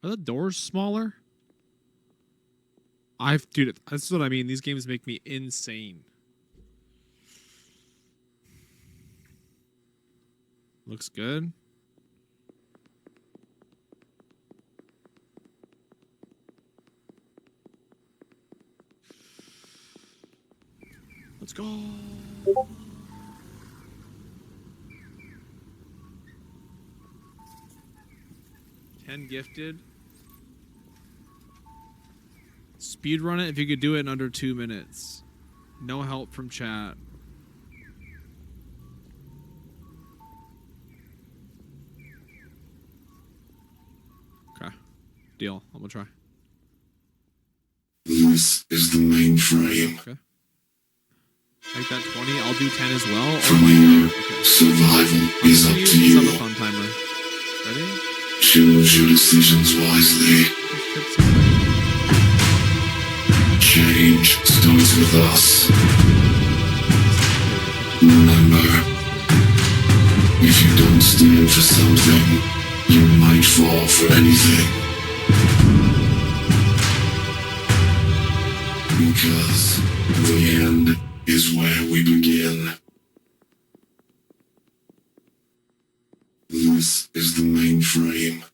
Speaker 18: Are the doors smaller? Dude, that's what I mean. These games make me insane. Looks good. Let's go. Gifted. Speedrun it if you could do it in under 2 minutes. No help from chat. Okay. Deal. I'm gonna try.
Speaker 19: This is the mainframe.
Speaker 18: Okay. Make that 20. I'll do 10 as well.
Speaker 19: From here, survival is up to you.
Speaker 18: It's not a fun timer. Ready?
Speaker 19: Choose your decisions wisely. Change starts with us. Remember, if you don't stand for something, you might fall for anything. Because the end is where we begin. This is the mainframe.